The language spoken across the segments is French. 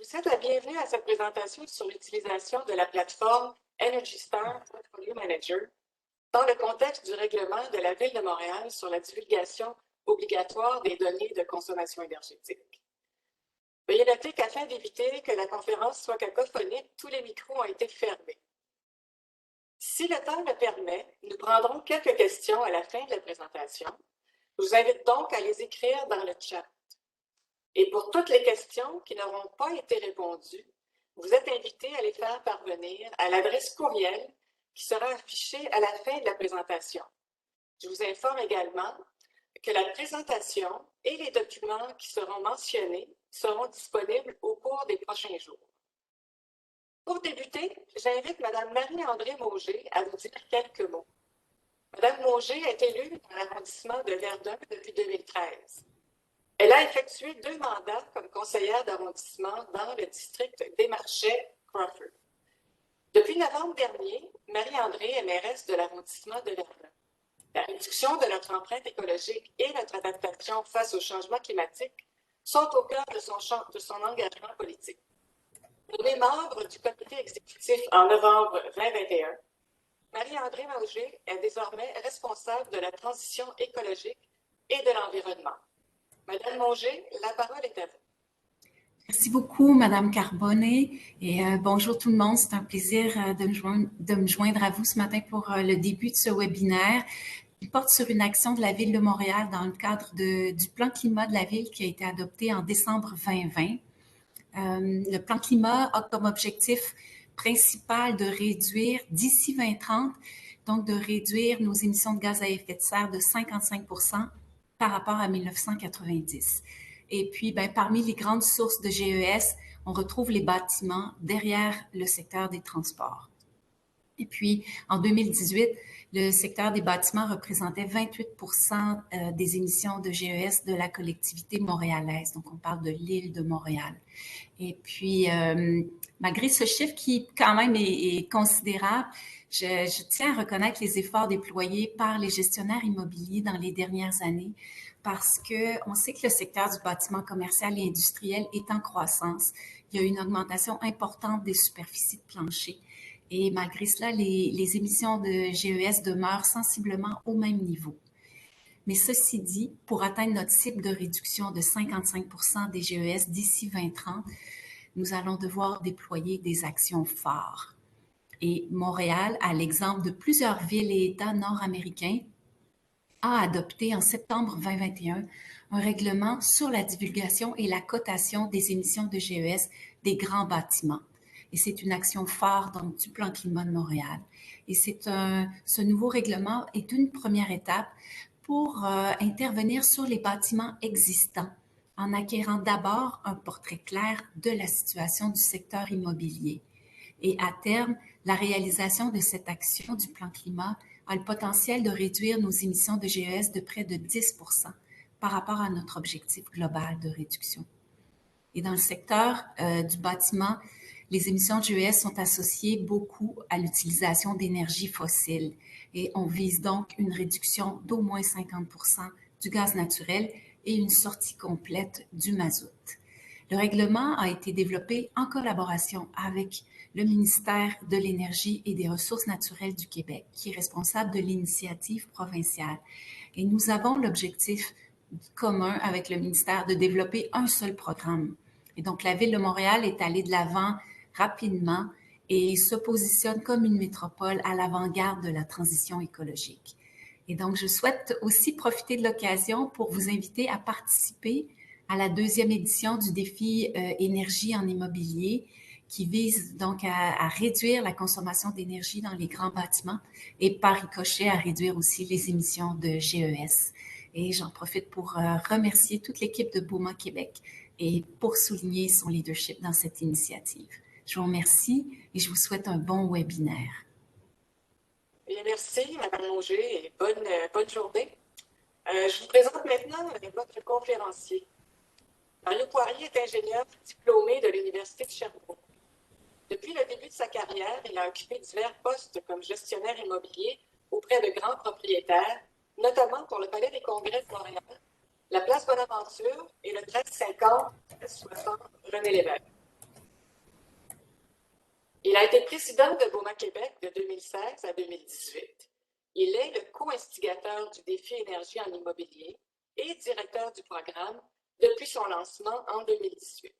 vous souhaite la bienvenue à cette présentation sur l'utilisation de la plateforme Energy Star Portfolio Manager dans le contexte du règlement de la Ville de Montréal sur la divulgation obligatoire des données de consommation énergétique. Veuillez noter qu'afin d'éviter que la conférence soit cacophonique, tous les micros ont été fermés. Si le temps le permet, nous prendrons quelques questions à la fin de la présentation. Je vous invite donc à les écrire dans le chat. Et pour toutes les questions qui n'auront pas été répondues, vous êtes invités à les faire parvenir à l'adresse courriel qui sera affichée à la fin de la présentation. Je vous informe également que la présentation et les documents qui seront mentionnés seront disponibles au cours des prochains jours. Pour débuter, j'invite Mme Marie-André Mauger à vous dire quelques mots. Mme Mauger est élue dans l'arrondissement de Verdun depuis 2013. Elle a effectué 2 mandats comme conseillère d'arrondissement dans le district des Marchais-Crawford. Depuis novembre dernier, Marie-André est mairesse de l'arrondissement de Verdun. La réduction de notre empreinte écologique et notre adaptation face au changement climatique sont au cœur de son engagement politique. Nommée membre du comité exécutif en novembre 2021, Marie-André Mauger est désormais responsable de la transition écologique et de l'environnement. Madame Mauger, la parole est à vous. Merci beaucoup, Madame Carbonnet, et bonjour tout le monde. C'est un plaisir de me joindre à vous ce matin pour le début de ce webinaire qui porte sur une action de la Ville de Montréal dans le cadre du plan climat de la Ville qui a été adopté en décembre 2020. Le plan climat a comme objectif principal de réduire d'ici 2030, donc de réduire nos émissions de gaz à effet de serre de 55% par rapport à 1990. Et puis, parmi les grandes sources de GES, on retrouve les bâtiments derrière le secteur des transports. Et puis, en 2018, le secteur des bâtiments représentait 28% des émissions de GES de la collectivité montréalaise. Donc, on parle de l'île de Montréal. Et puis, malgré ce chiffre qui, quand même, est considérable, je tiens à reconnaître les efforts déployés par les gestionnaires immobiliers dans les dernières années parce qu'on sait que le secteur du bâtiment commercial et industriel est en croissance. Il y a une augmentation importante des superficies de plancher. Et malgré cela, les émissions de GES demeurent sensiblement au même niveau. Mais ceci dit, pour atteindre notre cible de réduction de 55% des GES d'ici 2030, nous allons devoir déployer des actions phares. Et Montréal, à l'exemple de plusieurs villes et États nord-américains, a adopté en septembre 2021 un règlement sur la divulgation et la cotation des émissions de GES des grands bâtiments. Et c'est une action phare donc, du plan climat de Montréal. Et ce nouveau règlement est une première étape pour intervenir sur les bâtiments existants en acquérant d'abord un portrait clair de la situation du secteur immobilier. Et à terme, la réalisation de cette action du plan climat a le potentiel de réduire nos émissions de GES de près de 10% par rapport à notre objectif global de réduction. Et dans le secteur du bâtiment, les émissions de GES sont associées beaucoup à l'utilisation d'énergie fossile et on vise donc une réduction d'au moins 50% du gaz naturel et une sortie complète du mazout. Le règlement a été développé en collaboration avec le ministère de l'Énergie et des Ressources naturelles du Québec, qui est responsable de l'initiative provinciale. Et nous avons l'objectif commun avec le ministère de développer un seul programme. Et donc, la Ville de Montréal est allée de l'avant rapidement et se positionne comme une métropole à l'avant-garde de la transition écologique. Et donc, je souhaite aussi profiter de l'occasion pour vous inviter à participer à la 2e édition du défi énergie en immobilier qui vise donc à réduire la consommation d'énergie dans les grands bâtiments et par ricochet à réduire aussi les émissions de GES. Et j'en profite pour remercier toute l'équipe de Beaumont Québec et pour souligner son leadership dans cette initiative. Je vous remercie et je vous souhaite un bon webinaire. Bien, merci, Mme Mauger, et bonne journée. Je vous présente maintenant votre conférencier. Mario Poirier est ingénieur diplômé de l'Université de Sherbrooke. Depuis le début de sa carrière, il a occupé divers postes comme gestionnaire immobilier auprès de grands propriétaires, notamment pour le Palais des Congrès de Montréal, la Place Bonaventure et le 1350-1360 René Lévesque. Il a été président de Beaumont Québec de 2016 à 2018. Il est le co-instigateur du défi énergie en immobilier et directeur du programme depuis son lancement en 2018.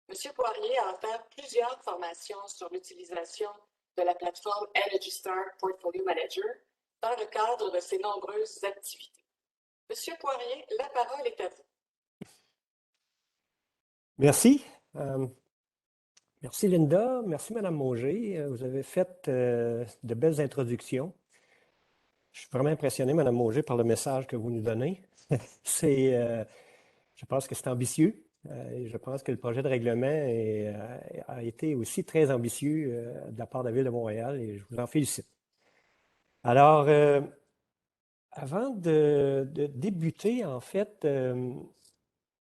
M. Poirier a offert plusieurs formations sur l'utilisation de la plateforme Energy Star Portfolio Manager dans le cadre de ses nombreuses activités. M. Poirier, la parole est à vous. Merci. Merci Linda, merci Madame Mauger. Vous avez fait de belles introductions. Je suis vraiment impressionné, Madame Mauger, par le message que vous nous donnez. Je pense que c'est ambitieux. Et je pense que le projet de règlement a été aussi très ambitieux de la part de la Ville de Montréal et je vous en félicite. Alors, avant de débuter, en fait,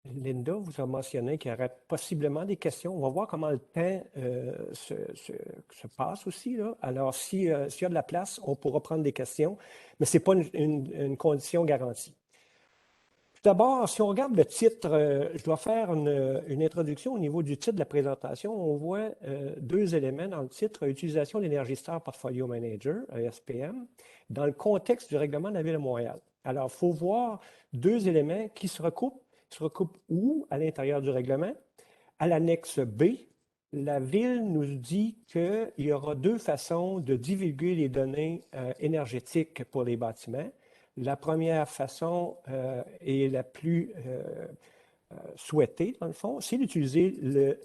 Linda vous a mentionné qu'il y aurait possiblement des questions. On va voir comment le temps se passe aussi, là. Alors, s'il y a de la place, on pourra prendre des questions, mais ce n'est pas une condition garantie. Tout d'abord, si on regarde le titre, je dois faire une introduction au niveau du titre de la présentation. On voit deux éléments dans le titre, utilisation de l'Energy Star Portfolio Manager, SPM, dans le contexte du règlement de la Ville de Montréal. Alors, il faut voir deux éléments qui se recoupent. Ils se recoupent où? À l'intérieur du règlement. À l'annexe B, la Ville nous dit qu'il y aura deux façons de divulguer les données énergétiques pour les bâtiments. La première façon et la plus souhaitée, dans le fond, c'est d'utiliser le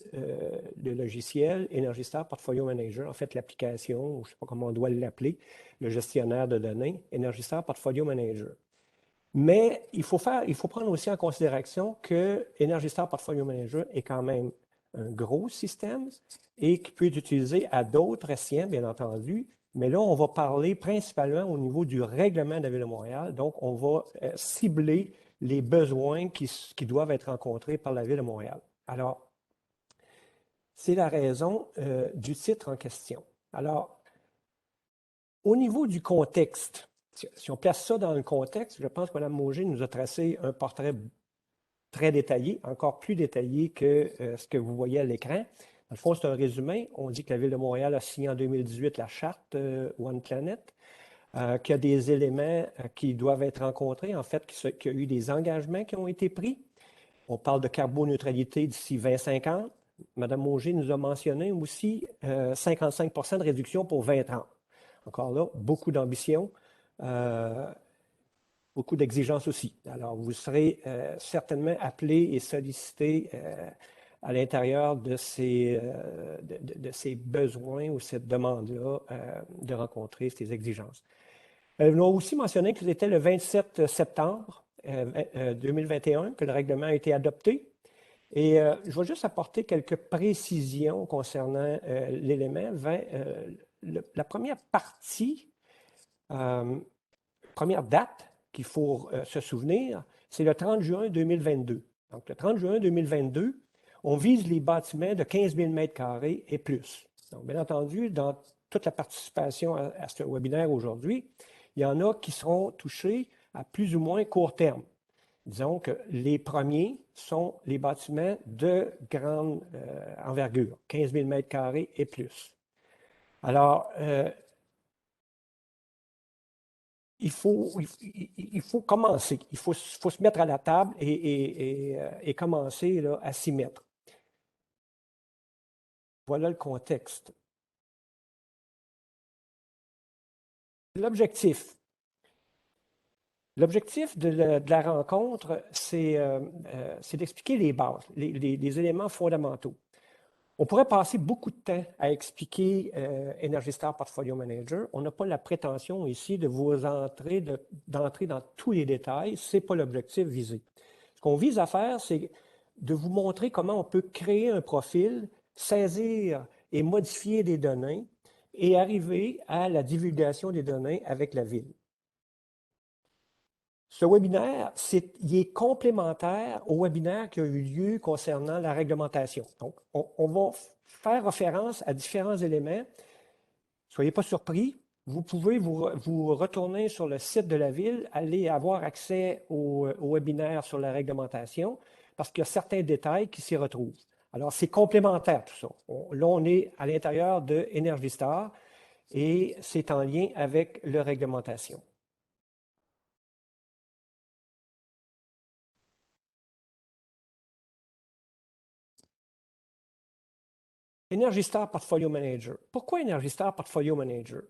logiciel Energy Star Portfolio Manager, en fait l'application, je ne sais pas comment on doit l'appeler, le gestionnaire de données, Energy Star Portfolio Manager. Mais il faut prendre aussi en considération que Energy Star Portfolio Manager est quand même un gros système et qui peut être utilisé à d'autres escients, bien entendu. Mais là, on va parler principalement au niveau du règlement de la Ville de Montréal. Donc, on va cibler les besoins qui doivent être rencontrés par la Ville de Montréal. Alors, c'est la raison du titre en question. Alors, au niveau du contexte, si on place ça dans le contexte, je pense que Mme Mauger nous a tracé un portrait très détaillé, encore plus détaillé que ce que vous voyez à l'écran. Dans le fond, c'est un résumé. On dit que la Ville de Montréal a signé en 2018 la charte One Planet, qu'il y a des éléments qui doivent être rencontrés, en fait, qu'il y a eu des engagements qui ont été pris. On parle de carboneutralité d'ici 2050. Mme Mauger nous a mentionné aussi 55 de réduction pour 2030. Encore là, beaucoup d'ambition, beaucoup d'exigences aussi. Alors, vous serez certainement appelés et sollicités à l'intérieur de ces besoins ou cette demande-là de rencontrer ces exigences. Nous avons aussi mentionné que c'était le 27 septembre 2021 que le règlement a été adopté. Et je vais juste apporter quelques précisions concernant l'élément. La première partie, première date qu'il faut se souvenir, c'est le 30 juin 2022. Donc, le 30 juin 2022, on vise les bâtiments de 15 000 m² et plus. Donc, bien entendu, dans toute la participation à ce webinaire aujourd'hui, il y en a qui seront touchés à plus ou moins court terme. Disons que les premiers sont les bâtiments de grande envergure, 15 000 m² et plus. Alors, il faut commencer, il faut se mettre à la table et commencer là, à s'y mettre. Voilà le contexte. L'objectif. L'objectif de la rencontre, c'est d'expliquer les bases, les éléments fondamentaux. On pourrait passer beaucoup de temps à expliquer Energy Star Portfolio Manager. On n'a pas la prétention ici de vous d'entrer dans tous les détails. Ce n'est pas l'objectif visé. Ce qu'on vise à faire, c'est de vous montrer comment on peut créer un profil, saisir et modifier des données et arriver à la divulgation des données avec la Ville. Ce webinaire, il est complémentaire au webinaire qui a eu lieu concernant la réglementation. Donc, on va faire référence à différents éléments. Soyez pas surpris. Vous pouvez vous retourner sur le site de la Ville, aller avoir accès au webinaire sur la réglementation, parce qu'il y a certains détails qui s'y retrouvent. Alors, c'est complémentaire tout ça. Là, on est à l'intérieur de Energy Star et c'est en lien avec la réglementation. Energy Star Portfolio Manager. Pourquoi Energy Star Portfolio Manager?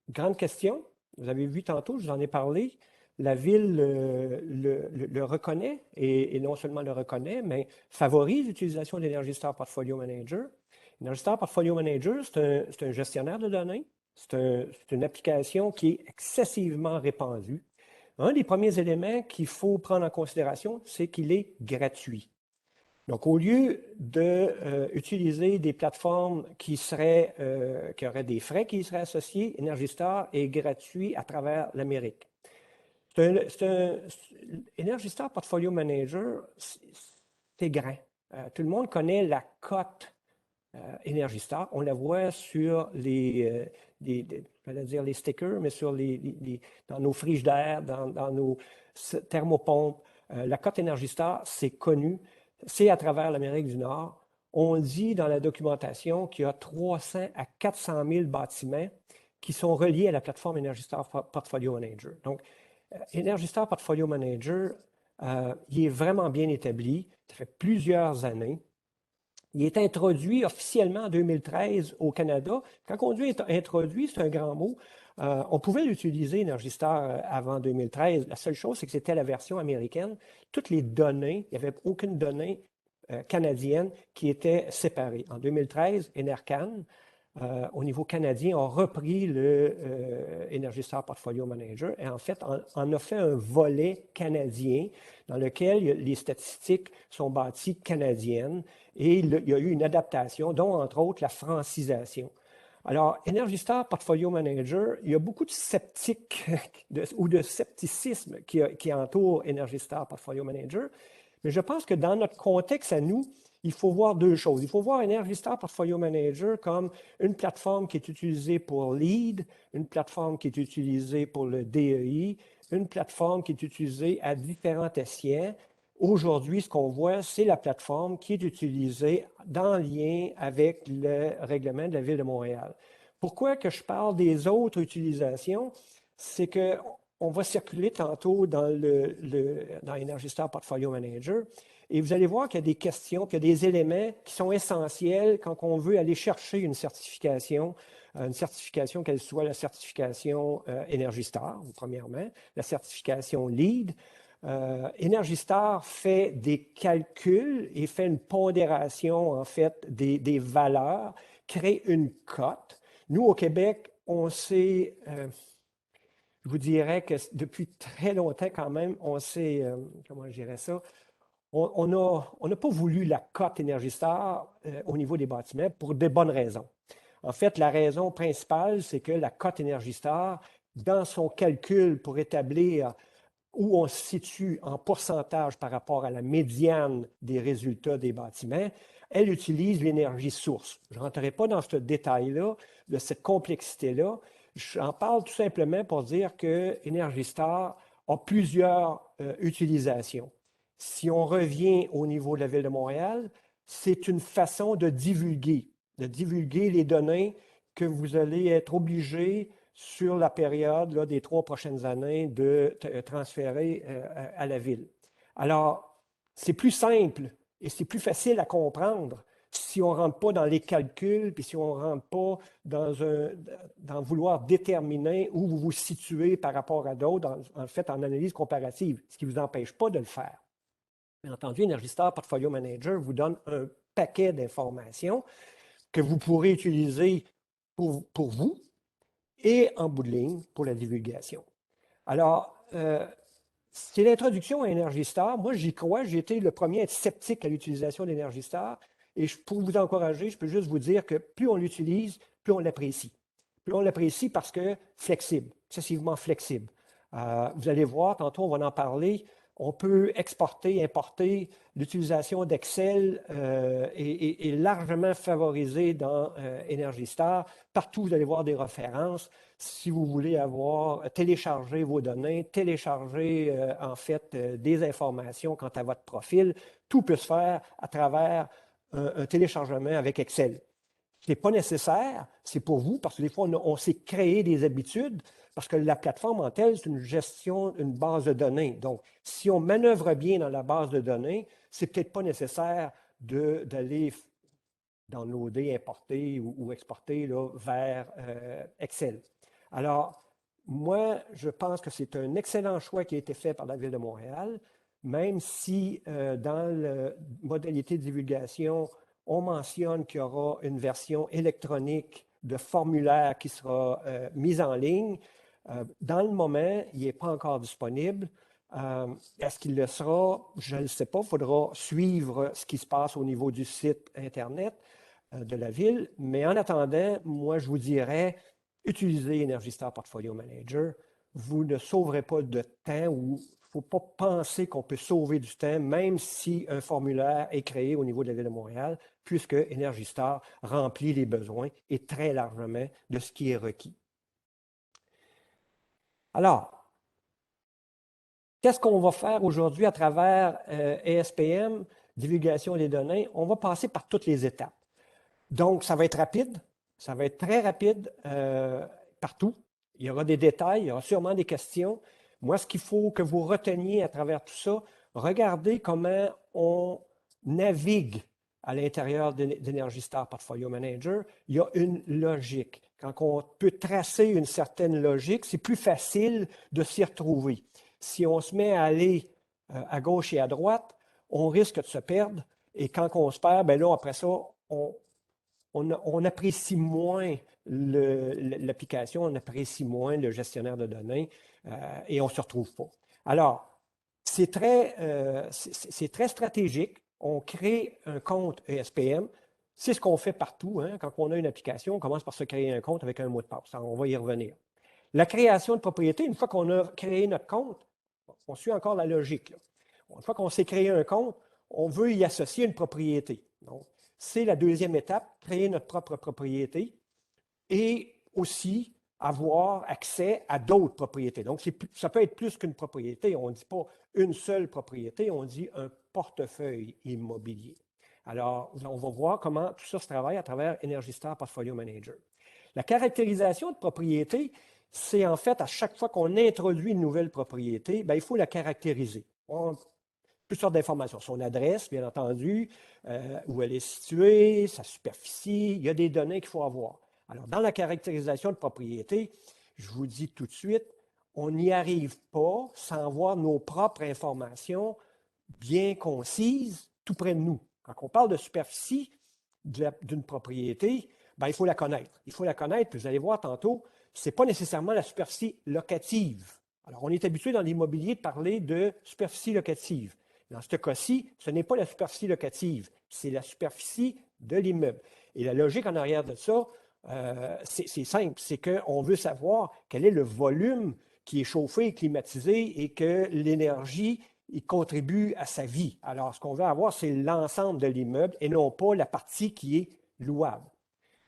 Grande question. Vous avez vu tantôt, je vous en ai parlé. La ville le reconnaît et non seulement le reconnaît, mais favorise l'utilisation de l'Energy Star Portfolio Manager. Energy Star Portfolio Manager, c'est un gestionnaire de données. C'est une application qui est excessivement répandue. Un des premiers éléments qu'il faut prendre en considération, c'est qu'il est gratuit. Donc, au lieu d'utiliser des plateformes qui auraient des frais qui y seraient associés, Energy Star est gratuit à travers l'Amérique. Energy Star Portfolio Manager, c'est grand. Tout le monde connaît la cote Energy Star. On la voit sur les stickers, mais dans nos frigidaires, dans nos thermopompes. La cote Energy Star, c'est connu. C'est à travers l'Amérique du Nord. On dit dans la documentation qu'il y a 300 à 400 000 bâtiments qui sont reliés à la plateforme Energy Star Portfolio Manager. Donc, Energy Star Portfolio Manager, il est vraiment bien établi. Ça fait plusieurs années. Il est introduit officiellement en 2013 au Canada. Quand on dit introduit, c'est un grand mot. On pouvait l'utiliser, Energy Star, avant 2013. La seule chose, c'est que c'était la version américaine. Toutes les données, il n'y avait aucune donnée canadienne qui était séparée. En 2013, Enercan, au niveau canadien, a repris le Energy Star Portfolio Manager et en fait, en a fait un volet canadien dans lequel les statistiques sont bâties canadiennes et il y a eu une adaptation, dont entre autres la francisation. Alors, Energy Star Portfolio Manager, il y a beaucoup de sceptiques ou de scepticisme qui entoure Energy Star Portfolio Manager, mais je pense que dans notre contexte à nous, il faut voir deux choses. Il faut voir Energy Star Portfolio Manager comme une plateforme qui est utilisée pour LEED, une plateforme qui est utilisée pour le DEI, une plateforme qui est utilisée à différents escients. Aujourd'hui, ce qu'on voit, c'est la plateforme qui est utilisée dans lien avec le règlement de la Ville de Montréal. Pourquoi que je parle des autres utilisations? C'est qu'on va circuler tantôt dans Energy Star Portfolio Manager et vous allez voir qu'il y a des questions, qu'il y a des éléments qui sont essentiels quand on veut aller chercher une certification qu'elle soit la certification Energy Star, premièrement, la certification LEED. Energy Star fait des calculs et fait une pondération, en fait, des valeurs, crée une cote. Nous, au Québec, on sait, je vous dirais que depuis très longtemps quand même, on sait, comment je dirais ça, on n'a pas voulu la cote Energy Star au niveau des bâtiments pour de bonnes raisons. En fait, la raison principale, c'est que la cote Energy Star, dans son calcul pour établir où on se situe en pourcentage par rapport à la médiane des résultats des bâtiments, elle utilise l'énergie source. Je ne rentrerai pas dans ce détail-là, de cette complexité-là. J'en parle tout simplement pour dire que Energy Star a plusieurs utilisations. Si on revient au niveau de la Ville de Montréal, c'est une façon de divulguer les données que vous allez être obligé sur la période là, des 3 prochaines années de transférer à la Ville. Alors, c'est plus simple et c'est plus facile à comprendre si on ne rentre pas dans les calculs, puis si on ne rentre pas dans vouloir déterminer où vous vous situez par rapport à d'autres, en fait, en analyse comparative, ce qui ne vous empêche pas de le faire. Bien entendu, Energy Star Portfolio Manager vous donne un paquet d'informations que vous pourrez utiliser pour vous et en bout de ligne pour la divulgation. Alors, c'est l'introduction à Energy Star. Moi, j'y crois. J'ai été le premier à être sceptique à l'utilisation d'Energy Star. Et pour vous encourager, je peux juste vous dire que plus on l'utilise, plus on l'apprécie. Plus on l'apprécie parce que flexible, excessivement flexible. Vous allez voir, tantôt on va en parler, on peut exporter, importer. L'utilisation d'Excel est largement favorisée dans Energy Star. Partout, vous allez voir des références. Si vous voulez télécharger vos données, télécharger en fait des informations quant à votre profil, tout peut se faire à travers un téléchargement avec Excel. Ce n'est pas nécessaire, c'est pour vous, parce que des fois, on s'est créé des habitudes, parce que la plateforme en telle, c'est une gestion, une base de données. Donc, si on manœuvre bien dans la base de données, c'est peut-être pas nécessaire d'aller downloader, importer ou exporter là, vers Excel. Alors, moi, je pense que c'est un excellent choix qui a été fait par la Ville de Montréal, même si dans la modalité de divulgation, on mentionne qu'il y aura une version électronique de formulaire qui sera mise en ligne. Dans le moment, il n'est pas encore disponible. Est-ce qu'il le sera? Je ne le sais pas. Il faudra suivre ce qui se passe au niveau du site Internet de la Ville. Mais en attendant, moi, je vous dirais, utilisez Energy Star Portfolio Manager. Vous ne sauverez pas de temps ou il ne faut pas penser qu'on peut sauver du temps, même si un formulaire est créé au niveau de la Ville de Montréal, puisque Energy Star remplit les besoins et très largement de ce qui est requis. Alors, qu'est-ce qu'on va faire aujourd'hui à travers ESPM, divulgation des données? On va passer par toutes les étapes. Donc, ça va être rapide, ça va être très rapide partout. Il y aura des détails, il y aura sûrement des questions. Moi, ce qu'il faut que vous reteniez à travers tout ça, regardez comment on navigue à l'intérieur d'Energy Star Portfolio Manager. Il y a une logique. Quand on peut tracer une certaine logique, c'est plus facile de s'y retrouver. Si on se met à aller à gauche et à droite, on risque de se perdre. Et quand on se perd, bien là, après ça, on apprécie moins l'application, on apprécie moins le gestionnaire de données et on ne se retrouve pas. Alors, c'est très stratégique. On crée un compte ESPM. C'est ce qu'on fait partout. Hein. Quand on a une application, on commence par se créer un compte avec un mot de passe. Alors, on va y revenir. La création de propriété, une fois qu'on a créé notre compte, on suit encore la logique. Là. Une fois qu'on s'est créé un compte, on veut y associer une propriété. Donc, c'est la deuxième étape, créer notre propre propriété et aussi avoir accès à d'autres propriétés. Donc, ça peut être plus qu'une propriété. On ne dit pas une seule propriété, on dit un portefeuille immobilier. Alors, on va voir comment tout ça se travaille à travers Energy Star Portfolio Manager. La caractérisation de propriété, c'est en fait à chaque fois qu'on introduit une nouvelle propriété, bien, il faut la caractériser. Toutes sortes d'informations. Son adresse, bien entendu, où elle est située, sa superficie, il y a des données qu'il faut avoir. Alors, dans la caractérisation de propriété, je vous dis tout de suite, on n'y arrive pas sans avoir nos propres informations bien concises tout près de nous. Quand on parle de superficie d'une propriété, bien, il faut la connaître. Il faut la connaître, puis vous allez voir tantôt, ce n'est pas nécessairement la superficie locative. Alors, on est habitué dans l'immobilier de parler de superficie locative. Dans ce cas-ci, ce n'est pas la superficie locative, c'est la superficie de l'immeuble. Et la logique en arrière de ça, c'est simple, c'est qu'on veut savoir quel est le volume qui est chauffé et climatisé et que l'énergie contribue à sa vie. Alors, ce qu'on veut avoir, c'est l'ensemble de l'immeuble et non pas la partie qui est louable.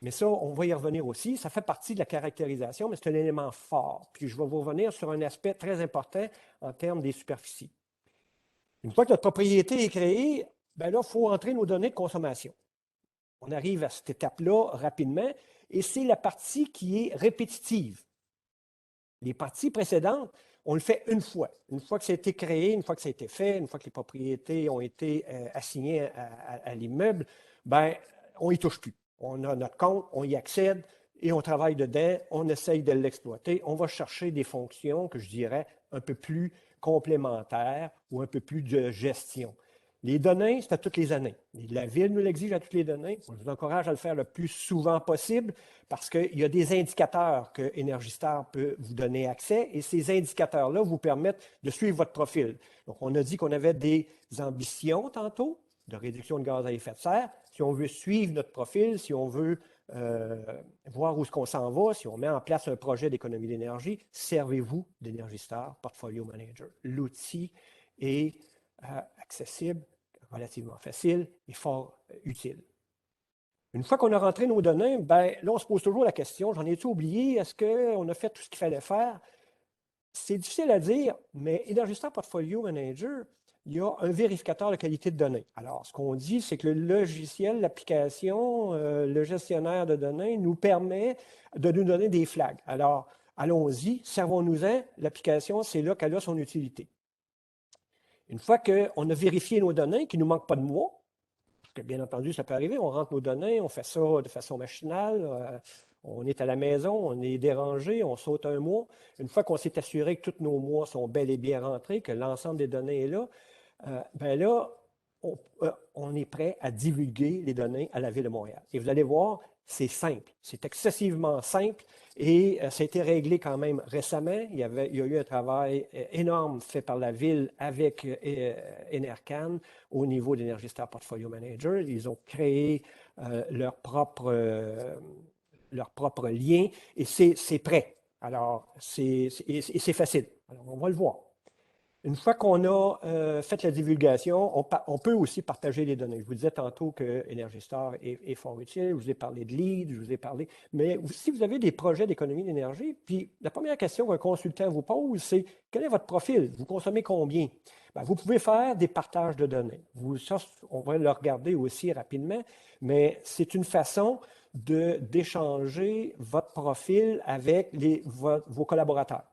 Mais ça, on va y revenir aussi. Ça fait partie de la caractérisation, mais c'est un élément fort. Puis je vais vous revenir sur un aspect très important en termes des superficies. Une fois que notre propriété est créée, bien là, il faut entrer nos données de consommation. On arrive à cette étape-là rapidement et c'est la partie qui est répétitive. Les parties précédentes, on le fait une fois. Une fois que ça a été créé, une fois que ça a été fait, une fois que les propriétés ont été assignées à l'immeuble, bien, on n'y touche plus. On a notre compte, on y accède et on travaille dedans, on essaye de l'exploiter. On va chercher des fonctions que je dirais un peu plus complémentaires ou un peu plus de gestion. Les données, c'est à toutes les années. La Ville nous l'exige à toutes les données. Je vous encourage à le faire le plus souvent possible parce qu'il y a des indicateurs que Energy Star peut vous donner accès et ces indicateurs-là vous permettent de suivre votre profil. Donc, on a dit qu'on avait des ambitions tantôt de réduction de gaz à effet de serre. Si on veut suivre notre profil, si on veut voir où est-ce qu'on s'en va, si on met en place un projet d'économie d'énergie, servez-vous d'Energy Star Portfolio Manager. L'outil est accessible, relativement facile et fort utile. Une fois qu'on a rentré nos données, bien, là, on se pose toujours la question, j'en ai-tu oublié? Est-ce qu'on a fait tout ce qu'il fallait faire? C'est difficile à dire, mais Energy Star Portfolio Manager il y a un vérificateur de qualité de données. Alors, ce qu'on dit, c'est que le logiciel, l'application, le gestionnaire de données nous permet de nous donner des flags. Alors, allons-y, servons-nous-en. L'application, c'est là qu'elle a son utilité. Une fois qu'on a vérifié nos données, qu'il ne nous manque pas de mois, parce que bien entendu, ça peut arriver, on rentre nos données, on fait ça de façon machinale, on est à la maison, on est dérangé, on saute un mois. Une fois qu'on s'est assuré que tous nos mois sont bel et bien rentrés, que l'ensemble des données est là, ben là, on est prêt à divulguer les données à la Ville de Montréal. Et vous allez voir, c'est simple, c'est excessivement simple et ça a été réglé quand même récemment. Il y a eu un travail énorme fait par la Ville avec Enercan au niveau d'Energy Star Portfolio Manager. Ils ont créé leur propre lien et c'est prêt. Alors, c'est facile. Alors, on va le voir. Une fois qu'on a fait la divulgation, on peut aussi partager les données. Je vous disais tantôt que Energy Star est fort utile. Je vous ai parlé de lead, je vous ai parlé. Mais si vous avez des projets d'économie d'énergie, puis la première question qu'un consultant vous pose, c'est quel est votre profil? Vous consommez combien? Bien, vous pouvez faire des partages de données. Ça, on va le regarder aussi rapidement, mais c'est une façon d'échanger votre profil avec vos collaborateurs.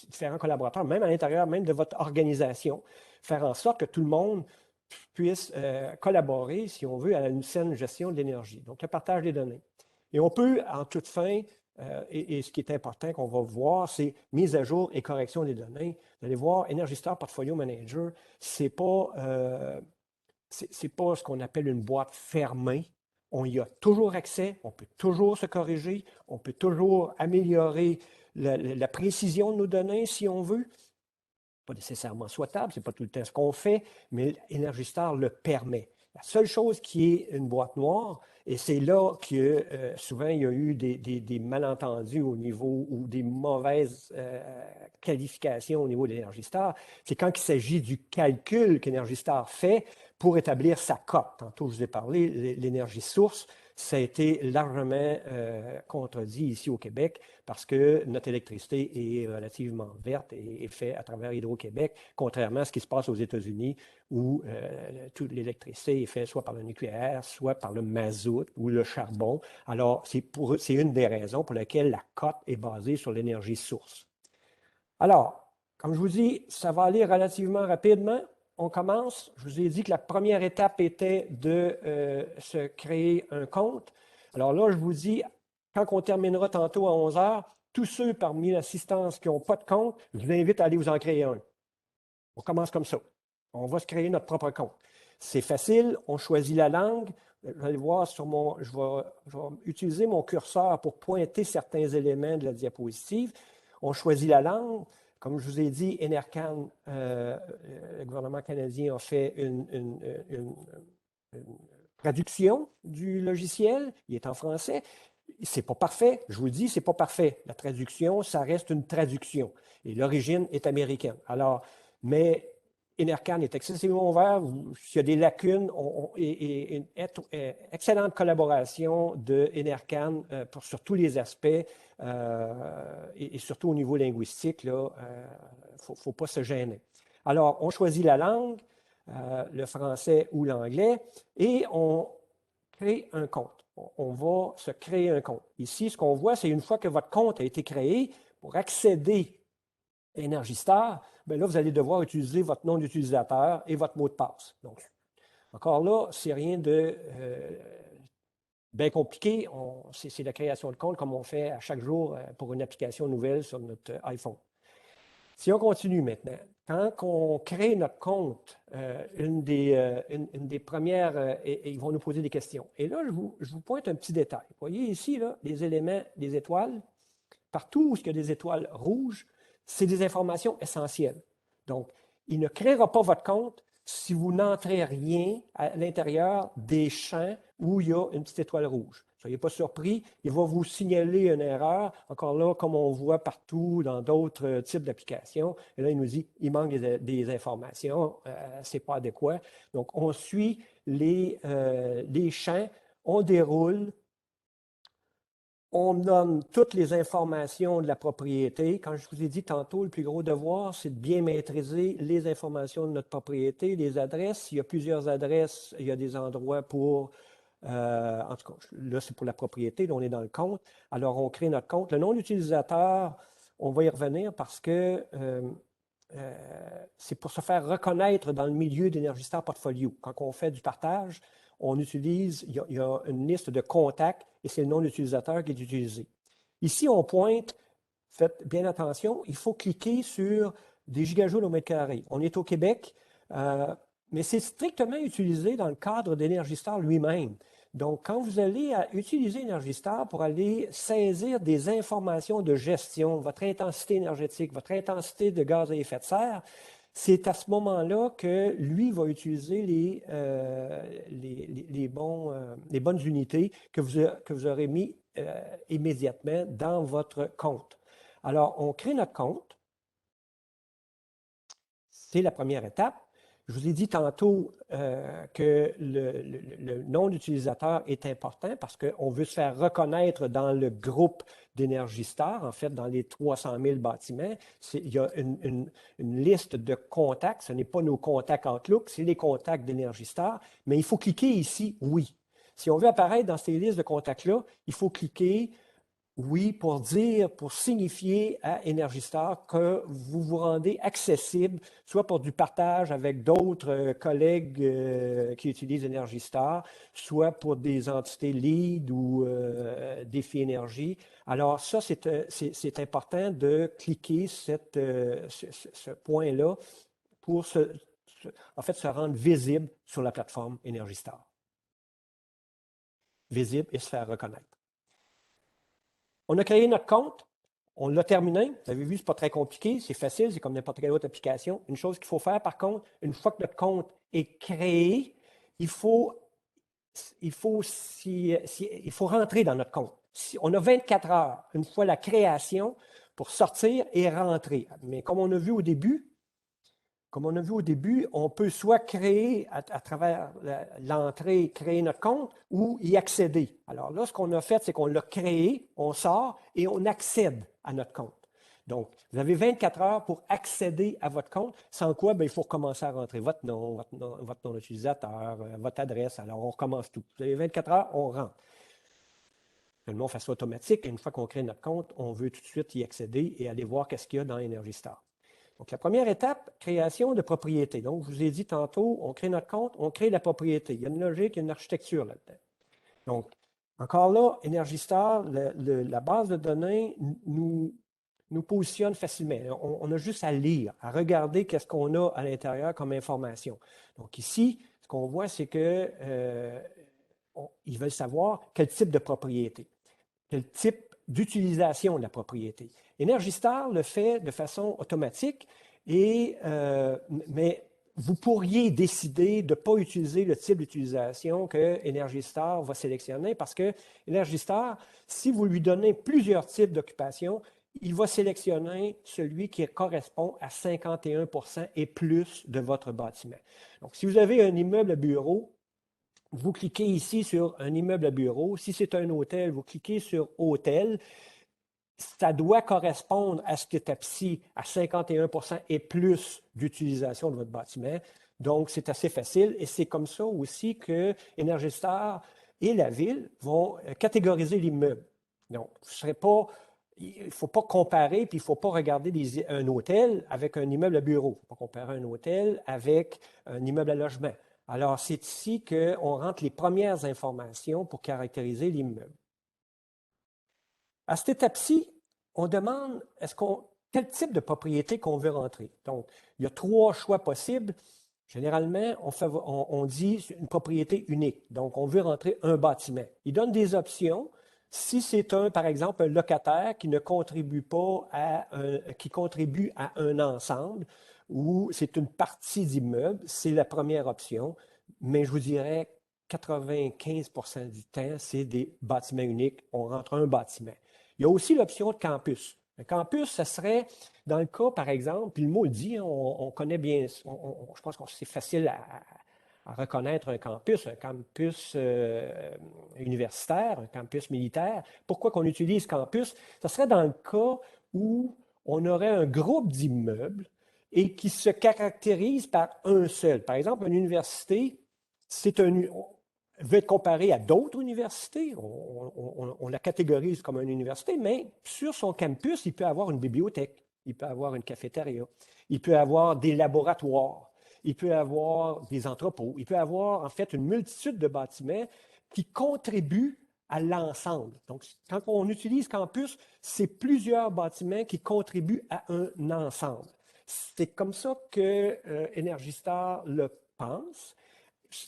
Différents collaborateurs, même à l'intérieur même de votre organisation, faire en sorte que tout le monde puisse collaborer, si on veut, à une saine gestion de l'énergie. Donc, le partage des données. Et on peut, en toute fin, et ce qui est important qu'on va voir, c'est mise à jour et correction des données. Vous allez voir, Energy Star Portfolio Manager, c'est pas ce qu'on appelle une boîte fermée. On y a toujours accès, on peut toujours se corriger, on peut toujours améliorer la précision de nos données si on veut. Pas nécessairement souhaitable, ce n'est pas tout le temps ce qu'on fait, mais Energy Star le permet. La seule chose qui est une boîte noire, et c'est là que souvent il y a eu des malentendus au niveau ou des mauvaises qualifications au niveau de l'Energy Star, c'est quand il s'agit du calcul qu'Energy Star fait pour établir sa cote. Tantôt, je vous ai parlé, l'énergie source, ça a été largement contredit ici au Québec parce que notre électricité est relativement verte et est faite à travers Hydro-Québec, contrairement à ce qui se passe aux États-Unis où toute l'électricité est faite soit par le nucléaire, soit par le mazout ou le charbon. Alors, c'est une des raisons pour lesquelles la cote est basée sur l'énergie source. Alors, comme je vous dis, ça va aller relativement rapidement. On commence. Je vous ai dit que la première étape était de se créer un compte. Alors là, je vous dis, quand on terminera tantôt à 11 heures, tous ceux parmi l'assistance qui n'ont pas de compte, je vous invite à aller vous en créer un. On commence comme ça. On va se créer notre propre compte. C'est facile, on choisit la langue. Vous allez voir sur je vais utiliser mon curseur pour pointer certains éléments de la diapositive. On choisit la langue. Comme je vous ai dit, Enercan, le gouvernement canadien a fait une traduction du logiciel. Il est en français. Ce n'est pas parfait. Je vous le dis, ce n'est pas parfait. La traduction, ça reste une traduction. Et l'origine est américaine. Alors, mais Enercan est excessivement ouvert. S'il y a des lacunes, et une excellente collaboration de Enercan sur tous les aspects et surtout au niveau linguistique, il ne faut pas se gêner. Alors, on choisit la langue, le français ou l'anglais, et on crée un compte. On va se créer un compte. Ici, ce qu'on voit, c'est une fois que votre compte a été créé, pour accéder à Energy Star, bien là, vous allez devoir utiliser votre nom d'utilisateur et votre mot de passe. Donc, encore là, c'est rien de bien compliqué. C'est la création de compte comme on fait à chaque jour pour une application nouvelle sur notre iPhone. Si on continue maintenant, quand on crée notre compte, une des premières, et ils vont nous poser des questions. Et là, je vous pointe un petit détail. Vous voyez ici, là, les éléments, les étoiles, partout où il y a des étoiles rouges, c'est des informations essentielles. Donc, il ne créera pas votre compte si vous n'entrez rien à l'intérieur des champs où il y a une petite étoile rouge. Soyez pas surpris, il va vous signaler une erreur. Encore là, comme on voit partout dans d'autres types d'applications, et là, il nous dit il manque des informations, ce n'est pas adéquat. Donc, on suit les champs, on déroule, on donne toutes les informations de la propriété. Quand je vous ai dit tantôt, le plus gros devoir, c'est de bien maîtriser les informations de notre propriété, les adresses. S'il y a plusieurs adresses, il y a des endroits pour, en tout cas, là, c'est pour la propriété, là, on est dans le compte. Alors, on crée notre compte. Le nom d'utilisateur, on va y revenir parce que c'est pour se faire reconnaître dans le milieu d'Energy Star Portfolio. Quand on fait du partage, on utilise, il y a une liste de contacts et c'est le nom d'utilisateur qui est utilisé. Ici, on pointe, faites bien attention, il faut cliquer sur des gigajoules au mètre carré. On est au Québec, mais c'est strictement utilisé dans le cadre d'Energy Star lui-même. Donc, quand vous allez utiliser Energy Star pour aller saisir des informations de gestion, votre intensité énergétique, votre intensité de gaz à effet de serre, c'est à ce moment-là que lui va utiliser les bonnes unités que vous aurez mis immédiatement dans votre compte. Alors, on crée notre compte. C'est la première étape. Je vous ai dit tantôt que le nom d'utilisateur est important parce qu'on veut se faire reconnaître dans le groupe d'Energy Star, en fait, dans les 300 000 bâtiments. Il y a une liste de contacts. Ce n'est pas nos contacts Outlook, c'est les contacts d'Energy Star. Mais il faut cliquer ici « Oui ». Si on veut apparaître dans ces listes de contacts-là, il faut cliquer oui, pour signifier à Energy Star que vous vous rendez accessible, soit pour du partage avec d'autres collègues qui utilisent Energy Star, soit pour des entités lead ou défi énergie. Alors ça, c'est important de cliquer ce point-là pour en fait, se rendre visible sur la plateforme Energy Star. Visible et se faire reconnaître. On a créé notre compte, on l'a terminé. Vous avez vu, ce n'est pas très compliqué, c'est facile, c'est comme n'importe quelle autre application. Une chose qu'il faut faire, par contre, une fois que notre compte est créé, il faut rentrer dans notre compte. On a 24 heures, une fois la création, pour sortir et rentrer. Mais comme on a vu au début, on peut soit créer à travers l'entrée, créer notre compte ou y accéder. Alors là, ce qu'on a fait, c'est qu'on l'a créé, on sort et on accède à notre compte. Donc, vous avez 24 heures pour accéder à votre compte, sans quoi, il faut recommencer à rentrer votre nom d'utilisateur, votre adresse. Alors, on recommence tout. Vous avez 24 heures, on rentre. Seulement, on fait ça automatique. Et une fois qu'on crée notre compte, on veut tout de suite y accéder et aller voir qu'est-ce qu'il y a dans Energy Star. Donc, la première étape, création de propriété. Donc, je vous ai dit tantôt, on crée notre compte, on crée la propriété. Il y a une logique, il y a une architecture là-dedans. Donc, encore là, Energy Star, la base de données nous positionne facilement. On a juste à lire, à regarder qu'est-ce qu'on a à l'intérieur comme information. Donc, ici, ce qu'on voit, c'est qu'ils veulent savoir quel type de propriété, quel type d'utilisation de la propriété. Energy Star le fait de façon automatique, mais vous pourriez décider de ne pas utiliser le type d'utilisation que Energy Star va sélectionner parce que Energy Star, si vous lui donnez plusieurs types d'occupation, il va sélectionner celui qui correspond à 51 % et plus de votre bâtiment. Donc, si vous avez un immeuble à bureau, vous cliquez ici sur un immeuble à bureau. Si c'est un hôtel, vous cliquez sur hôtel. Ça doit correspondre à cette étape-ci à 51 % et plus d'utilisation de votre bâtiment. Donc, c'est assez facile et c'est comme ça aussi que Energy Star et la ville vont catégoriser l'immeuble. Donc, il ne faut pas comparer, puis il ne faut pas regarder un hôtel avec un immeuble à bureau. Il ne faut pas comparer un hôtel avec un immeuble à logement. Alors, c'est ici qu'on rentre les premières informations pour caractériser l'immeuble. À cette étape-ci, on demande quel type de propriété qu'on veut rentrer. Donc, il y a 3 choix possibles. Généralement, on dit une propriété unique. Donc, on veut rentrer un bâtiment. Il donne des options. Si c'est par exemple, un locataire qui ne contribue pas qui contribue à un ensemble ou c'est une partie d'immeuble, c'est la première option. Mais je vous dirais 95 % du temps, c'est des bâtiments uniques. On rentre un bâtiment. Il y a aussi l'option de campus. Un campus, ce serait, dans le cas, par exemple, puis le mot le dit, on connaît bien, je pense que c'est facile reconnaître un campus universitaire, un campus militaire. Pourquoi qu'on utilise campus? Ce serait dans le cas où on aurait un groupe d'immeubles et qui se caractérise par un seul. Par exemple, une université, veut être comparée à d'autres universités. On la catégorise comme une université, mais sur son campus, il peut avoir une bibliothèque, il peut avoir une cafétéria, il peut avoir des laboratoires, il peut avoir des entrepôts, il peut avoir en fait une multitude de bâtiments qui contribuent à l'ensemble. Donc, quand on utilise campus, c'est plusieurs bâtiments qui contribuent à un ensemble. C'est comme ça que Energy Star le pense.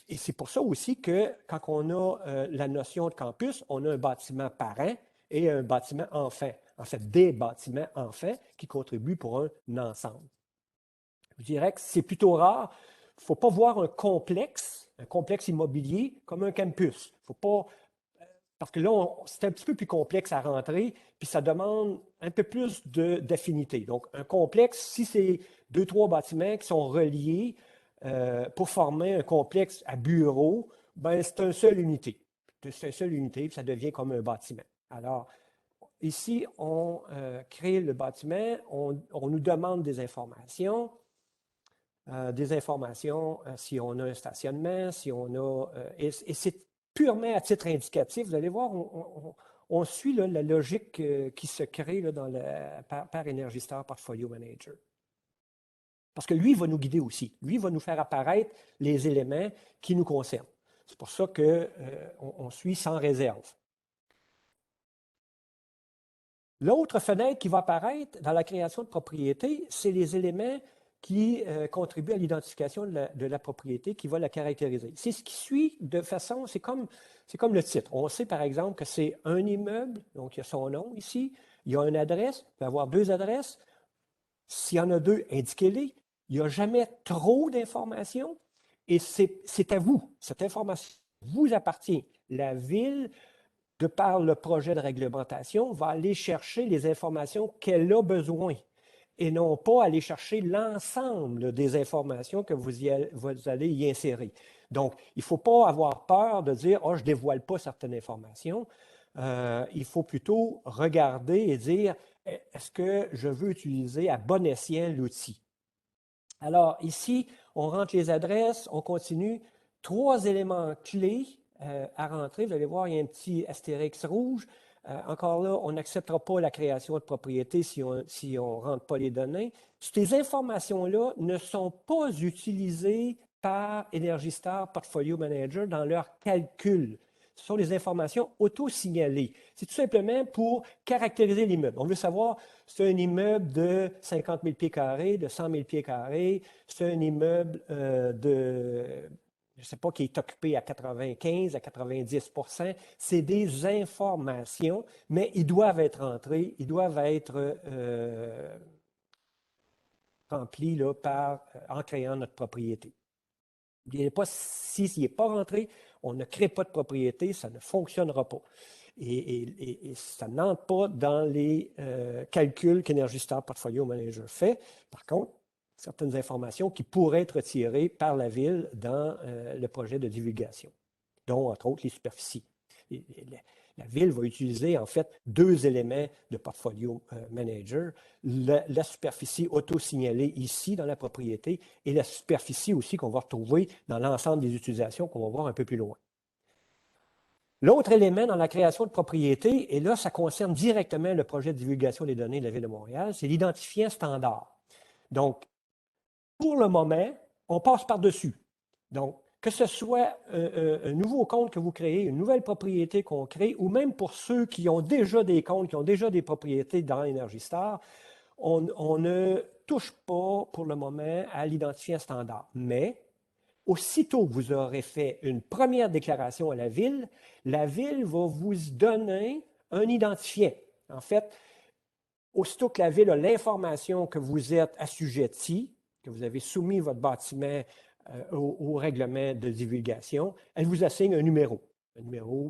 Et c'est pour ça aussi que quand on a la notion de campus, on a un bâtiment parent et un bâtiment enfant. En fait, des bâtiments enfants qui contribuent pour un ensemble. Je dirais que c'est plutôt rare. Il ne faut pas voir un complexe immobilier comme un campus. Faut pas, parce que là, c'est un petit peu plus complexe à rentrer, puis ça demande un peu plus d'affinité. Donc, un complexe, si c'est 2-3 bâtiments qui sont reliés pour former un complexe à bureaux, ben, c'est une seule unité. C'est une seule unité, puis ça devient comme un bâtiment. Alors, ici, on crée le bâtiment, on nous demande des informations. Si on a un stationnement, si on a... et c'est purement à titre indicatif. Vous allez voir, on suit là, la logique qui se crée là, par Energy Star Portfolio Manager. Parce que lui, il va nous guider aussi. Lui, il va nous faire apparaître les éléments qui nous concernent. C'est pour ça qu'on suit sans réserve. L'autre fenêtre qui va apparaître dans la création de propriété, c'est les éléments qui contribuent à l'identification de la propriété qui va la caractériser. C'est ce qui suit de façon, c'est comme le titre. On sait par exemple que c'est un immeuble, donc il y a son nom ici, il y a une adresse, il peut y avoir 2 adresses. S'il y en a 2, indiquez-les. Il n'y a jamais trop d'informations et c'est à vous. Cette information vous appartient. La ville, de par le projet de réglementation, va aller chercher les informations qu'elle a besoin et non pas aller chercher l'ensemble des informations que vous allez y insérer. Donc, il ne faut pas avoir peur de dire « oh, je ne dévoile pas certaines informations ». Il faut plutôt regarder et dire « est-ce que je veux utiliser à bon escient l'outil ». Alors, ici, on rentre les adresses, on continue. 3 éléments clés à rentrer. Vous allez voir, il y a un petit astérix rouge. Encore là, on n'acceptera pas la création de propriété si on ne rentre pas les données. Ces informations-là ne sont pas utilisées par Energy Star Portfolio Manager dans leur calcul. Ce sont des informations auto-signalées. C'est tout simplement pour caractériser l'immeuble. On veut savoir, c'est un immeuble de 50 000 pieds carrés, de 100 000 pieds carrés, c'est un immeuble je ne sais pas, qui est occupé à 95, à 90 %. C'est des informations, mais ils doivent être entrés, ils doivent être remplis là, en créant notre propriété. S'il n'est pas rentré, on ne crée pas de propriété, ça ne fonctionnera pas. Et ça n'entre pas dans les calculs qu'Energy Star Portfolio Manager fait. Par contre, certaines informations qui pourraient être tirées par la ville dans le projet de divulgation, dont, entre autres, les superficies. La ville va utiliser, en fait, 2 éléments de Portfolio Manager, la superficie auto-signalée ici dans la propriété et la superficie aussi qu'on va retrouver dans l'ensemble des utilisations qu'on va voir un peu plus loin. L'autre élément dans la création de propriété, et là, ça concerne directement le projet de divulgation des données de la Ville de Montréal, c'est l'identifiant standard. Donc, pour le moment, on passe par-dessus. Donc, que ce soit un nouveau compte que vous créez, une nouvelle propriété qu'on crée, ou même pour ceux qui ont déjà des comptes, qui ont déjà des propriétés dans Energy Star, on ne touche pas pour le moment à l'identifiant standard. Mais, aussitôt que vous aurez fait une première déclaration à la Ville va vous donner un identifiant. En fait, aussitôt que la Ville a l'information que vous êtes assujetti, que vous avez soumis votre bâtiment au règlement de divulgation, elle vous assigne un numéro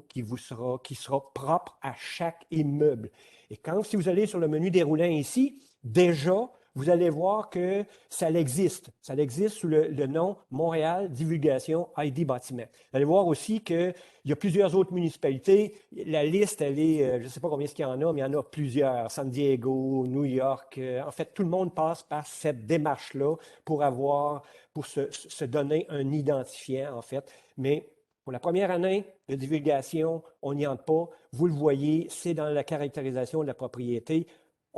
qui sera propre à chaque immeuble. Et si vous allez sur le menu déroulant ici, déjà, vous allez voir que ça existe. Ça existe sous le nom Montréal Divulgation ID Bâtiment. Vous allez voir aussi qu'il y a plusieurs autres municipalités. La liste, elle est, je ne sais pas combien il y en a, mais il y en a plusieurs. San Diego, New York. En fait, tout le monde passe par cette démarche-là pour se donner un identifiant, en fait. Mais pour la première année de divulgation, on n'y entre pas. Vous le voyez, c'est dans la caractérisation de la propriété.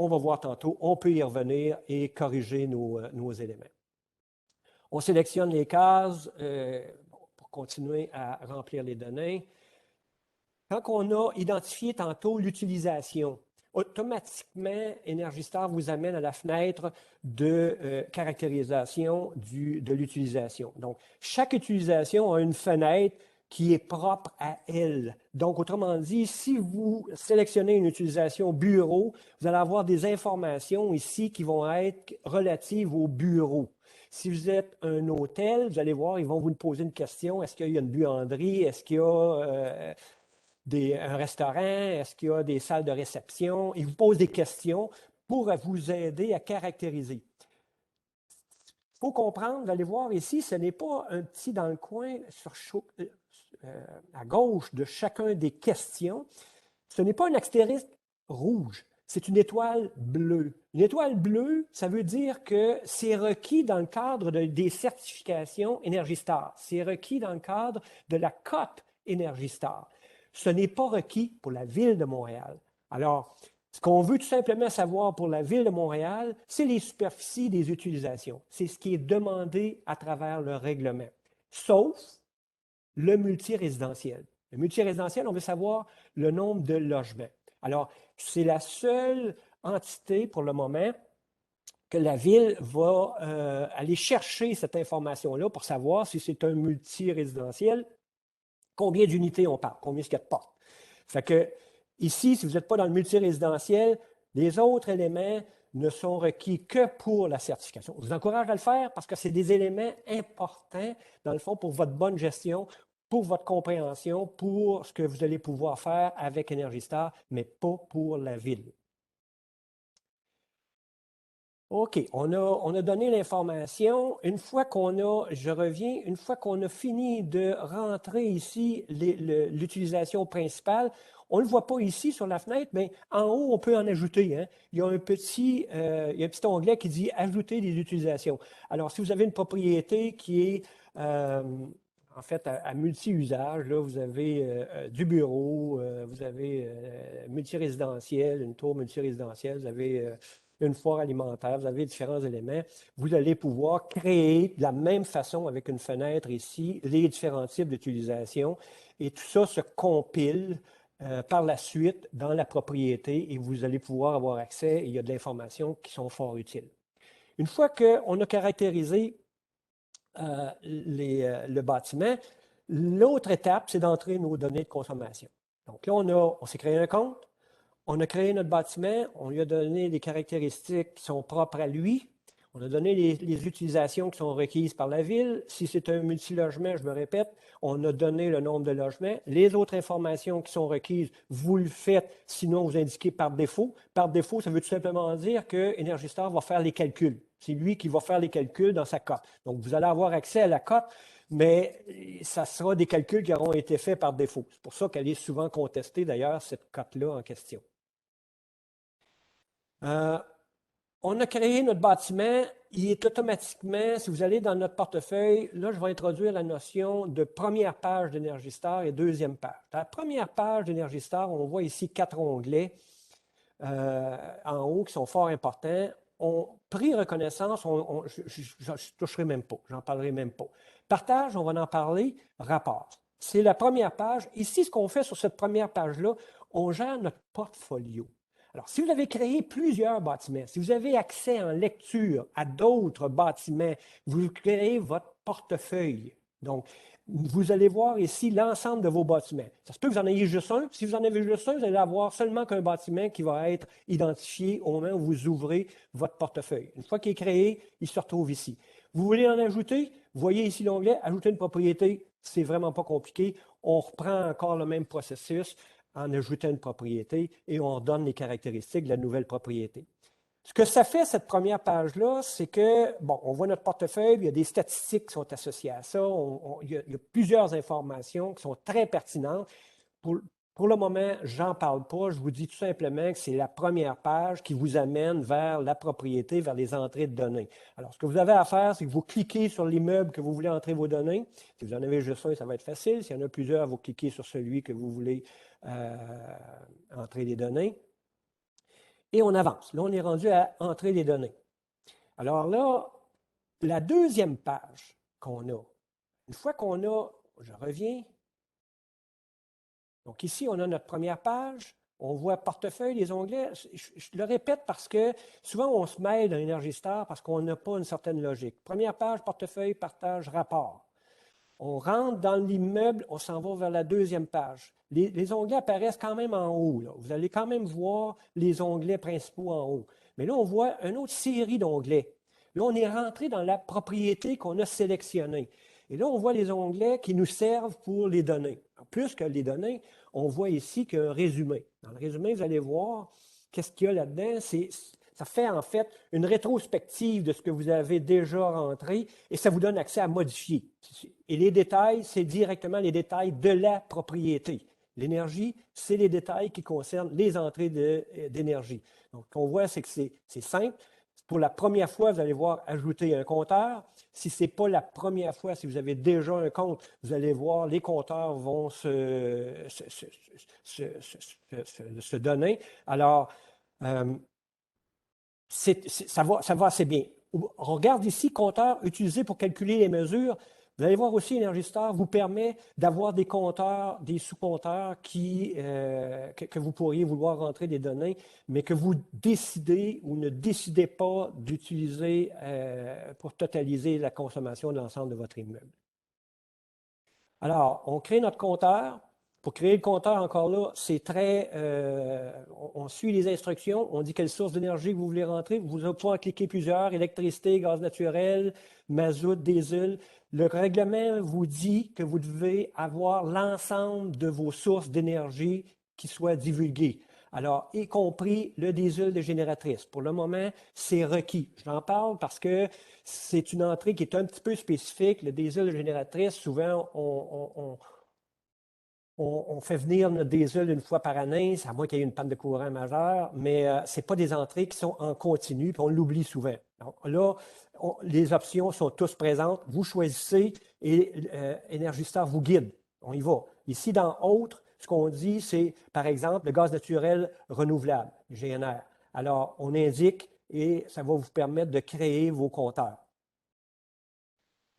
On va voir tantôt, on peut y revenir et corriger nos éléments. On sélectionne les cases pour continuer à remplir les données. Quand on a identifié tantôt l'utilisation, automatiquement, Energy Star vous amène à la fenêtre de caractérisation de l'utilisation. Donc, chaque utilisation a une fenêtre qui est propre à elle. Donc, autrement dit, si vous sélectionnez une utilisation bureau, vous allez avoir des informations ici qui vont être relatives au bureau. Si vous êtes un hôtel, vous allez voir, ils vont vous poser une question. Est-ce qu'il y a une buanderie? Est-ce qu'il y a un restaurant? Est-ce qu'il y a des salles de réception? Ils vous posent des questions pour vous aider à caractériser. Il faut comprendre, vous allez voir ici, ce n'est pas un petit dans le coin à gauche de chacun des questions. Ce n'est pas un astérisque rouge, c'est une étoile bleue. Une étoile bleue, ça veut dire que c'est requis dans le cadre des certifications Energy Star. C'est requis dans le cadre de la cote Energy Star. Ce n'est pas requis pour la Ville de Montréal. Alors, ce qu'on veut tout simplement savoir pour la Ville de Montréal, c'est les superficies des utilisations. C'est ce qui est demandé à travers le règlement, sauf le multirésidentiel. Le multirésidentiel, on veut savoir le nombre de logements. Alors, c'est la seule entité pour le moment que la Ville va aller chercher cette information-là pour savoir si c'est un multirésidentiel, combien d'unités on parle, combien est-ce qu'il y a de portes. Fait que ici, si vous n'êtes pas dans le multirésidentiel, les autres éléments ne sont requis que pour la certification. Je vous encourage à le faire parce que c'est des éléments importants, dans le fond, pour votre bonne gestion, pour votre compréhension, pour ce que vous allez pouvoir faire avec Energy Star, mais pas pour la Ville. OK, on a donné l'information. Une fois une fois qu'on a fini de rentrer ici l'utilisation principale, on ne le voit pas ici sur la fenêtre, mais en haut, on peut en ajouter. Hein. Il y a un petit onglet qui dit « Ajouter des utilisations ». Alors, si vous avez une propriété qui est en fait à multi-usage, là, vous avez du bureau, vous avez multirésidentiel, une tour multirésidentielle, vous avez une foire alimentaire, vous avez différents éléments. Vous allez pouvoir créer de la même façon avec une fenêtre ici les différents types d'utilisation et tout ça se compile par la suite dans la propriété et vous allez pouvoir avoir accès et il y a de l'information qui sont fort utiles. Une fois qu'on a caractérisé le bâtiment, l'autre étape, c'est d'entrer nos données de consommation. Donc là, on s'est créé un compte, on a créé notre bâtiment, on lui a donné des caractéristiques qui sont propres à lui, on a donné les utilisations qui sont requises par la Ville. Si c'est un multilogement, je me répète, on a donné le nombre de logements. Les autres informations qui sont requises, vous le faites, sinon vous indiquez par défaut. Par défaut, ça veut tout simplement dire que Energy Star va faire les calculs. C'est lui qui va faire les calculs dans sa cote. Donc, vous allez avoir accès à la cote, mais ça sera des calculs qui auront été faits par défaut. C'est pour ça qu'elle est souvent contestée, d'ailleurs, cette cote-là en question. On a créé notre bâtiment. Il est automatiquement, si vous allez dans notre portefeuille, là, je vais introduire la notion de première page d'Energy Star et deuxième page. Dans la première page d'Energy Star, on voit ici 4 onglets en haut qui sont fort importants. Prix reconnaissance, je ne toucherai même pas, j'en parlerai même pas. Partage, on va en parler. Rapport. C'est la première page. Ici, ce qu'on fait sur cette première page-là, on gère notre portfolio. Alors, si vous avez créé plusieurs bâtiments, si vous avez accès en lecture à d'autres bâtiments, vous créez votre portefeuille. Donc, vous allez voir ici l'ensemble de vos bâtiments. Ça se peut que vous en ayez juste un. Si vous en avez juste un, vous allez avoir seulement qu'un bâtiment qui va être identifié au moment où vous ouvrez votre portefeuille. Une fois qu'il est créé, il se retrouve ici. Vous voulez en ajouter? Vous voyez ici l'onglet « Ajouter une propriété ». C'est vraiment pas compliqué. On reprend encore le même processus en ajoutant une propriété et on donne les caractéristiques de la nouvelle propriété. Ce que ça fait, cette première page-là, c'est que, bon, on voit notre portefeuille, il y a des statistiques qui sont associées à ça, il y a plusieurs informations qui sont très pertinentes. Pour le moment, j'en parle pas. Je vous dis tout simplement que c'est la première page qui vous amène vers la propriété, vers les entrées de données. Alors, ce que vous avez à faire, c'est que vous cliquez sur l'immeuble que vous voulez entrer vos données. Si vous en avez juste un, ça va être facile. S'il y en a plusieurs, vous cliquez sur celui que vous voulez entrer les données. Et on avance. Là, on est rendu à entrer les données. Alors là, la deuxième page qu'on a, une fois qu'on a, je reviens. Donc ici, on a notre première page. On voit portefeuille, les onglets. Je le répète parce que souvent, on se mêle dans Energy Star parce qu'on n'a pas une certaine logique. Première page, portefeuille, partage, rapport. On rentre dans l'immeuble, on s'en va vers la deuxième page. Les onglets apparaissent quand même en haut. Là. Vous allez quand même voir les onglets principaux en haut. Mais là, on voit une autre série d'onglets. Là, on est rentré dans la propriété qu'on a sélectionnée. Et là, on voit les onglets qui nous servent pour les données. Plus que les données, on voit ici qu'un résumé. Dans le résumé, vous allez voir qu'est-ce qu'il y a là-dedans. Ça fait en fait une rétrospective de ce que vous avez déjà rentré et ça vous donne accès à modifier. Et les détails, c'est directement les détails de la propriété. L'énergie, c'est les détails qui concernent les entrées d'énergie. Donc, ce qu'on voit, c'est que c'est simple. Pour la première fois, vous allez voir ajouter un compteur. Si ce n'est pas la première fois, si vous avez déjà un compte, vous allez voir les compteurs vont se donner. Alors, ça va assez bien. On regarde ici, compteur utilisé pour calculer les mesures. Vous allez voir aussi, Energy Star vous permet d'avoir des compteurs, des sous-compteurs que vous pourriez vouloir rentrer des données, mais que vous décidez ou ne décidez pas d'utiliser pour totaliser la consommation de l'ensemble de votre immeuble. Alors, on crée notre compteur. Pour créer le compteur, encore là, c'est très... on suit les instructions, on dit quelle source d'énergie vous voulez rentrer. Vous pouvez en cliquer plusieurs, électricité, gaz naturel, mazout, diesel. Le règlement vous dit que vous devez avoir l'ensemble de vos sources d'énergie qui soient divulguées. Alors, y compris le diesel de génératrice. Pour le moment, c'est requis. Je en parle parce que c'est une entrée qui est un petit peu spécifique. Le diesel de génératrice, souvent, on fait venir notre diesel une fois par année, à moins qu'il y ait une panne de courant majeure, mais ce n'est pas des entrées qui sont en continu, puis on l'oublie souvent. Donc, là, les options sont tous présentes. Vous choisissez et Energy Star vous guide. On y va. Ici, dans Autres, ce qu'on dit, c'est, par exemple, le gaz naturel renouvelable, GNR. Alors, on indique et ça va vous permettre de créer vos compteurs.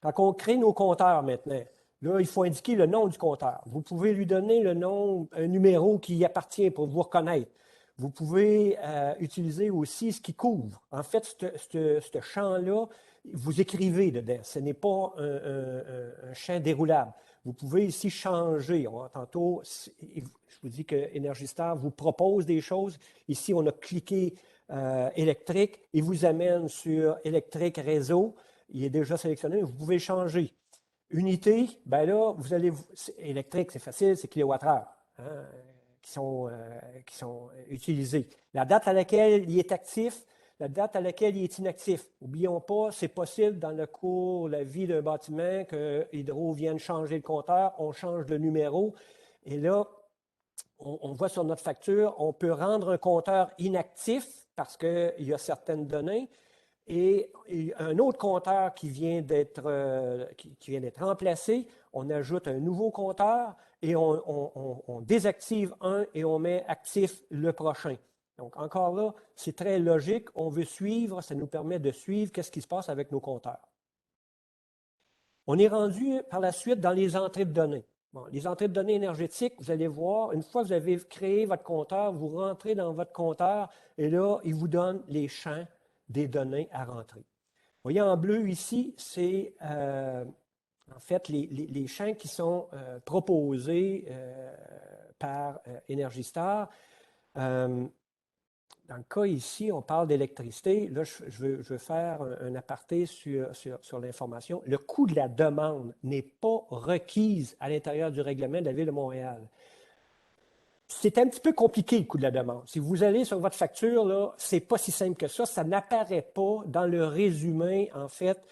Quand on crée nos compteurs maintenant, là, il faut indiquer le nom du compteur. Vous pouvez lui donner le nom, un numéro qui y appartient pour vous reconnaître. Vous pouvez utiliser aussi ce qui couvre. En fait, ce champ-là, vous écrivez dedans. Ce n'est pas un champ déroulable. Vous pouvez ici changer. Tantôt, je vous dis que Energy Star vous propose des choses. Ici, on a cliqué électrique. Il vous amène sur électrique réseau. Il est déjà sélectionné. Vous pouvez changer. Unité, bien là, vous allez. Électrique, c'est facile, c'est kilowattheure qui sont utilisés. La date à laquelle il est actif, la date à laquelle il est inactif. N'oublions pas, c'est possible dans le cours de la vie d'un bâtiment que Hydro vienne changer le compteur, on change de numéro. Et là, on voit sur notre facture, on peut rendre un compteur inactif parce qu'il y a certaines données. Et un autre compteur qui vient d'être remplacé, on ajoute un nouveau compteur et on désactive un et on met actif le prochain. Donc, encore là, c'est très logique. On veut suivre, ça nous permet de suivre qu'est-ce qui se passe avec nos compteurs. On est rendu par la suite dans les entrées de données. Bon, les entrées de données énergétiques, vous allez voir, une fois que vous avez créé votre compteur, vous rentrez dans votre compteur et là, il vous donne les champs des données à rentrer. Vous voyez en bleu ici, c'est en fait les champs qui sont proposés par Energy Star. Dans le cas ici, on parle d'électricité. Là, je veux faire un aparté sur l'information. Le coût de la demande n'est pas requise à l'intérieur du règlement de la Ville de Montréal. c'est un petit peu compliqué, le coût de la demande. Si vous allez sur votre facture, là, c'est pas si simple que ça. Ça n'apparaît pas dans le résumé, en fait,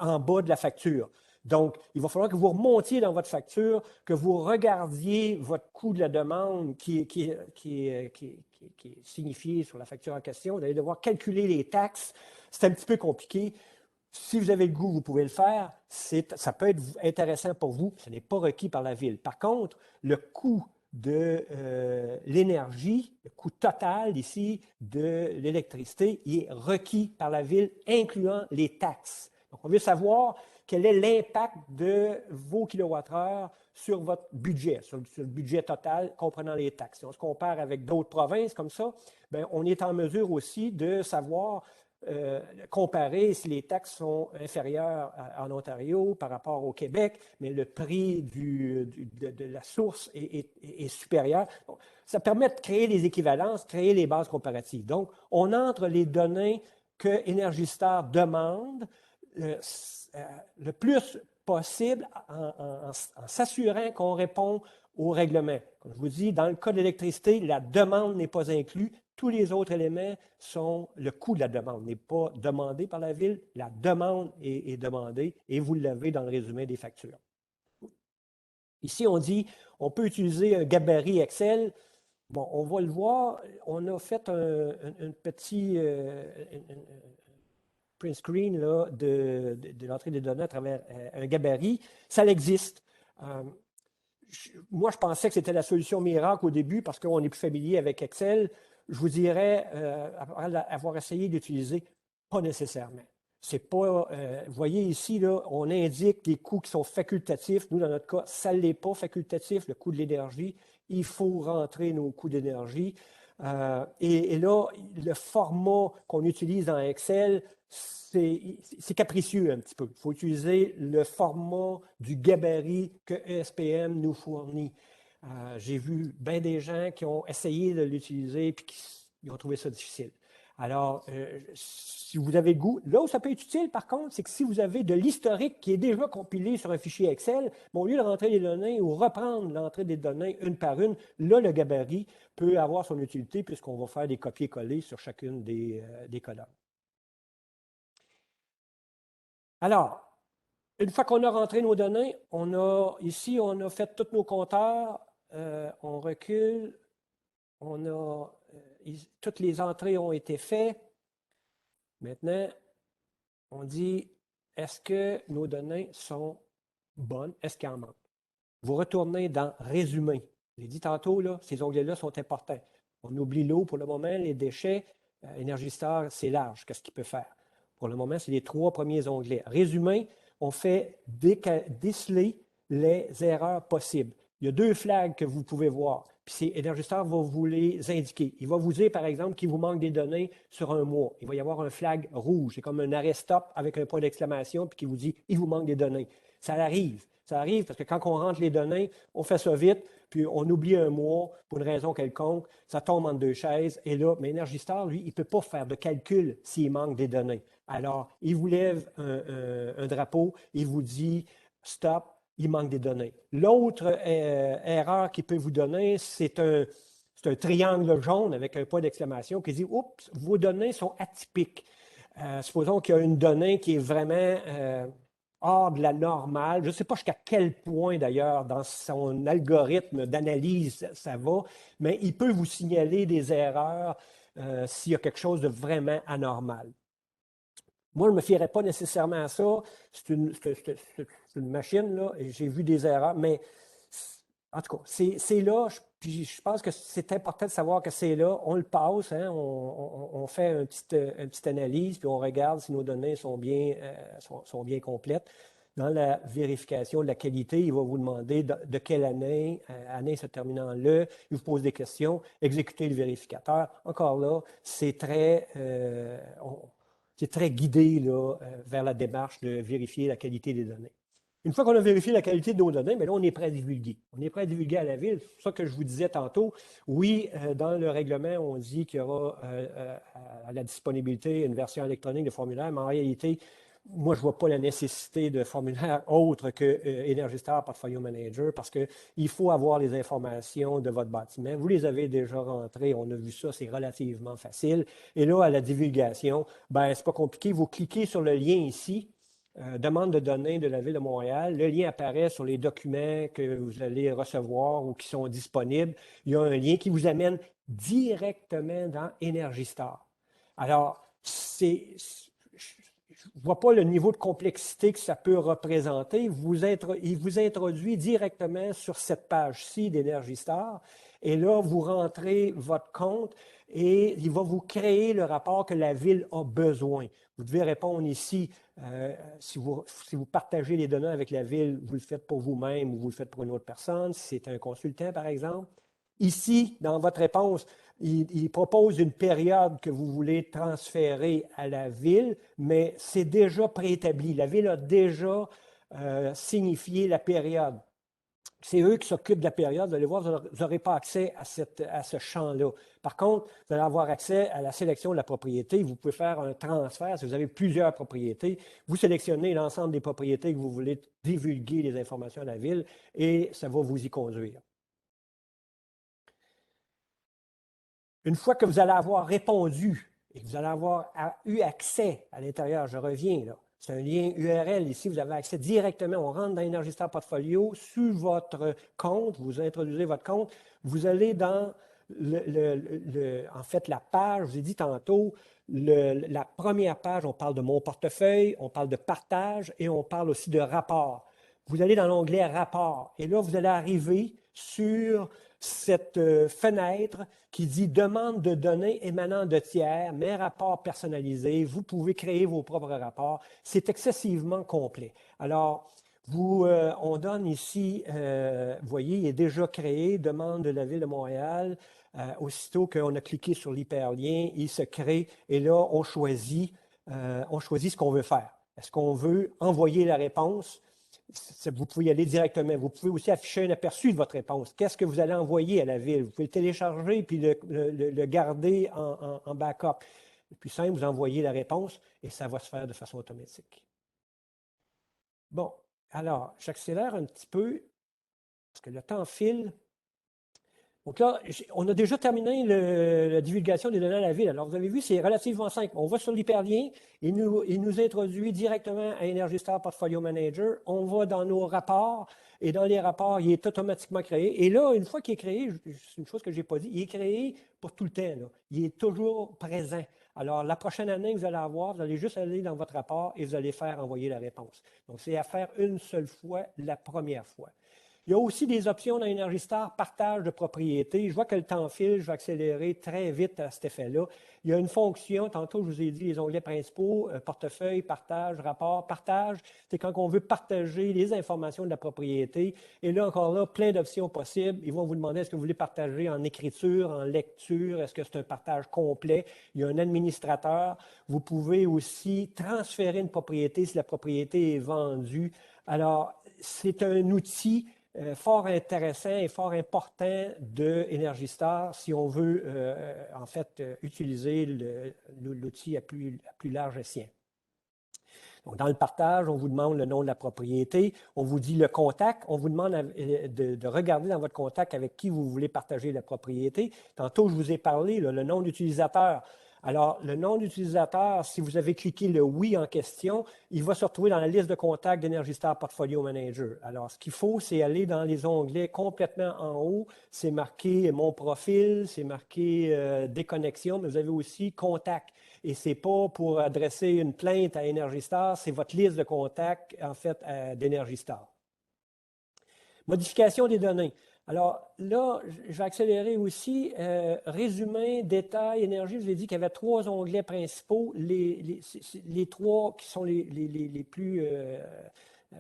en bas de la facture. Donc, il va falloir que vous remontiez dans votre facture, que vous regardiez votre coût de la demande qui est signifié sur la facture en question. Vous allez devoir calculer les taxes. C'est un petit peu compliqué. Si vous avez le goût, vous pouvez le faire. Ça peut être intéressant pour vous. Ce n'est pas requis par la Ville. Par contre, le coût de l'énergie, le coût total ici de l'électricité, il est requis par la Ville, incluant les taxes. Donc, on veut savoir quel est l'impact de vos kilowattheures sur votre budget, sur le budget total comprenant les taxes. Si on se compare avec d'autres provinces comme ça, bien, on est en mesure aussi de savoir comparer si les taxes sont inférieures en Ontario par rapport au Québec, mais le prix de la source est supérieur. Donc, ça permet de créer les équivalences, créer les bases comparatives. Donc, on entre les données que Energy Star demande le plus possible en s'assurant qu'on répond au règlement. Comme je vous dis, dans le cas de l'électricité, la demande n'est pas inclue. Tous les autres éléments sont le coût de la demande n'est pas demandé par la Ville. La demande est demandée et vous l'avez dans le résumé des factures. Ici, on dit on peut utiliser un gabarit Excel. Bon, on va le voir. On a fait un petit print screen là, de l'entrée des données à travers un gabarit. Ça existe. Moi, je pensais que c'était la solution miracle au début parce qu'on est plus familier avec Excel. Je vous dirais, après avoir essayé d'utiliser, pas nécessairement. C'est pas, vous voyez ici, là, on indique les coûts qui sont facultatifs. Nous, dans notre cas, ça ne l'est pas facultatif, le coût de l'énergie. Il faut rentrer nos coûts d'énergie. Et là, le format qu'on utilise dans Excel, c'est capricieux un petit peu. Il faut utiliser le format du gabarit que ESPM nous fournit. J'ai vu bien des gens qui ont essayé de l'utiliser et qui ont trouvé ça difficile. Alors, si vous avez goût, là où ça peut être utile, par contre, c'est que si vous avez de l'historique qui est déjà compilé sur un fichier Excel, bon, au lieu de rentrer les données ou reprendre l'entrée des données une par une, là, le gabarit peut avoir son utilité puisqu'on va faire des copier-coller sur chacune des colonnes. Alors, une fois qu'on a rentré nos données, ici, on a fait tous nos compteurs, on recule, toutes les entrées ont été faites. Maintenant, on dit, est-ce que nos données sont bonnes? Est-ce qu'il en manque? Vous retournez dans « Résumé ». J'ai dit tantôt, là, ces onglets-là sont importants. On oublie l'eau pour le moment, les déchets. Energy Star, c'est large. Qu'est-ce qu'il peut faire? Pour le moment, c'est les 3 premiers onglets. Résumé, on fait déceler les erreurs possibles. Il y a 2 flags que vous pouvez voir. Puis Energy Star va vous les indiquer. Il va vous dire, par exemple, qu'il vous manque des données sur un mois. Il va y avoir un flag rouge. C'est comme un arrêt stop avec un point d'exclamation puis qui vous dit, il vous manque des données. Ça arrive. Ça arrive parce que quand on rentre les données, on fait ça vite, puis on oublie un mois pour une raison quelconque, ça tombe entre 2 chaises, et là, mais Energy Star, lui, il ne peut pas faire de calcul s'il manque des données. Alors, il vous lève un drapeau, il vous dit « Stop, il manque des données ». L'autre erreur qu'il peut vous donner, c'est un triangle jaune avec un point d'exclamation qui dit « Oups, vos données sont atypiques ». Supposons qu'il y a une donnée qui est vraiment hors de la normale. Je ne sais pas jusqu'à quel point, d'ailleurs, dans son algorithme d'analyse, ça va, mais il peut vous signaler des erreurs s'il y a quelque chose de vraiment anormal. Moi, je ne me fierais pas nécessairement à ça. C'est une machine, là, et j'ai vu des erreurs, mais en tout cas, c'est là, puis je pense que c'est important de savoir que c'est là. On le passe, hein, on fait une petite analyse, puis on regarde si nos données sont bien complètes. Dans la vérification de la qualité, il va vous demander de quelle année se terminant le, il vous pose des questions, exécutez le vérificateur. Encore là, c'est très guidé là, vers la démarche de vérifier la qualité des données. Une fois qu'on a vérifié la qualité de nos données, mais là, on est prêt à divulguer. On est prêt à divulguer à la Ville. C'est ça que je vous disais tantôt. Oui, dans le règlement, on dit qu'il y aura à la disponibilité une version électronique de formulaire, mais en réalité, moi, je ne vois pas la nécessité de formulaire autre que Energy Star Portfolio Manager parce qu'il faut avoir les informations de votre bâtiment. Vous les avez déjà rentrées, on a vu ça, c'est relativement facile. Et là, à la divulgation, ben, ce n'est pas compliqué. Vous cliquez sur le lien ici, demande de données de la Ville de Montréal. Le lien apparaît sur les documents que vous allez recevoir ou qui sont disponibles. Il y a un lien qui vous amène directement dans Energy Star. Alors, je ne vois pas le niveau de complexité que ça peut représenter. Il vous introduit directement sur cette page-ci d'Energy Star. Et là, vous rentrez votre compte et il va vous créer le rapport que la ville a besoin. Vous devez répondre ici, si vous partagez les données avec la ville, vous le faites pour vous-même ou vous le faites pour une autre personne, si c'est un consultant, par exemple. Ici, dans votre réponse, il propose une période que vous voulez transférer à la ville, mais c'est déjà préétabli. La ville a déjà signifié la période. C'est eux qui s'occupent de la période. Vous allez voir, vous n'aurez pas accès à ce champ-là. Par contre, vous allez avoir accès à la sélection de la propriété. Vous pouvez faire un transfert si vous avez plusieurs propriétés. Vous sélectionnez l'ensemble des propriétés que vous voulez divulguer les informations à la ville et ça va vous y conduire. Une fois que vous allez avoir répondu et que vous allez avoir eu accès à l'intérieur, je reviens là, c'est un lien URL ici, vous avez accès directement, on rentre dans Energy Star Portfolio, sur votre compte, vous introduisez votre compte, vous allez dans en fait la page, je vous ai dit tantôt, la première page, on parle de mon portefeuille, on parle de partage et on parle aussi de rapport. Vous allez dans l'onglet rapport et là, vous allez arriver sur cette fenêtre qui dit « Demande de données émanant de tiers, mes rapports personnalisés ». Vous pouvez créer vos propres rapports. C'est excessivement complet. Alors, on donne ici, vous voyez, il est déjà créé, demande de la Ville de Montréal. Aussitôt qu'on a cliqué sur l'hyperlien, il se crée et là, on choisit ce qu'on veut faire. Est-ce qu'on veut envoyer la réponse? Vous pouvez y aller directement. Vous pouvez aussi afficher un aperçu de votre réponse. Qu'est-ce que vous allez envoyer à la ville? Vous pouvez le télécharger puis le garder en backup. Et puis simple, vous envoyez la réponse et ça va se faire de façon automatique. Bon, alors, j'accélère un petit peu parce que le temps file. Donc là, on a déjà terminé la divulgation des données à la ville. Alors, vous avez vu, c'est relativement simple. On va sur l'hyperlien, il nous introduit directement à Energy Star Portfolio Manager. On va dans nos rapports et dans les rapports, il est automatiquement créé. Et là, une fois qu'il est créé, c'est une chose que je n'ai pas dit, il est créé pour tout le temps. Là. Il est toujours présent. Alors, la prochaine année que vous allez avoir, vous allez juste aller dans votre rapport et vous allez faire envoyer la réponse. Donc, c'est à faire une seule fois, la première fois. Il y a aussi des options dans Energy Star, partage de propriété. Je vois que le temps file, je vais accélérer très vite à cet effet-là. Il y a une fonction, tantôt je vous ai dit les onglets principaux, portefeuille, partage, rapport. Partage, c'est quand on veut partager les informations de la propriété. Et là, encore là, plein d'options possibles. Ils vont vous demander est-ce que vous voulez partager en écriture, en lecture, est-ce que c'est un partage complet. Il y a un administrateur. Vous pouvez aussi transférer une propriété si la propriété est vendue. Alors, c'est un outil fort intéressant et fort important de Energy Star si on veut en fait utiliser l'outil à plus large escient. Donc, dans le partage, on vous demande le nom de la propriété, on vous dit le contact, on vous demande de regarder dans votre contact avec qui vous voulez partager la propriété. Tantôt, je vous ai parlé, le nom d'utilisateur. Alors, le nom d'utilisateur, si vous avez cliqué le « Oui » en question, il va se retrouver dans la liste de contacts d'Energy Star Portfolio Manager. Alors, ce qu'il faut, c'est aller dans les onglets complètement en haut. C'est marqué « Mon profil », c'est marqué « Déconnexion », mais vous avez aussi « Contact ». Et ce n'est pas pour adresser une plainte à Energy Star, c'est votre liste de contacts, en fait, d'Energy Star. Modification des données. Alors là, je vais accélérer aussi. Résumé, détail, énergie. Je vous ai dit qu'il y avait 3 onglets principaux. Les 3 qui sont les plus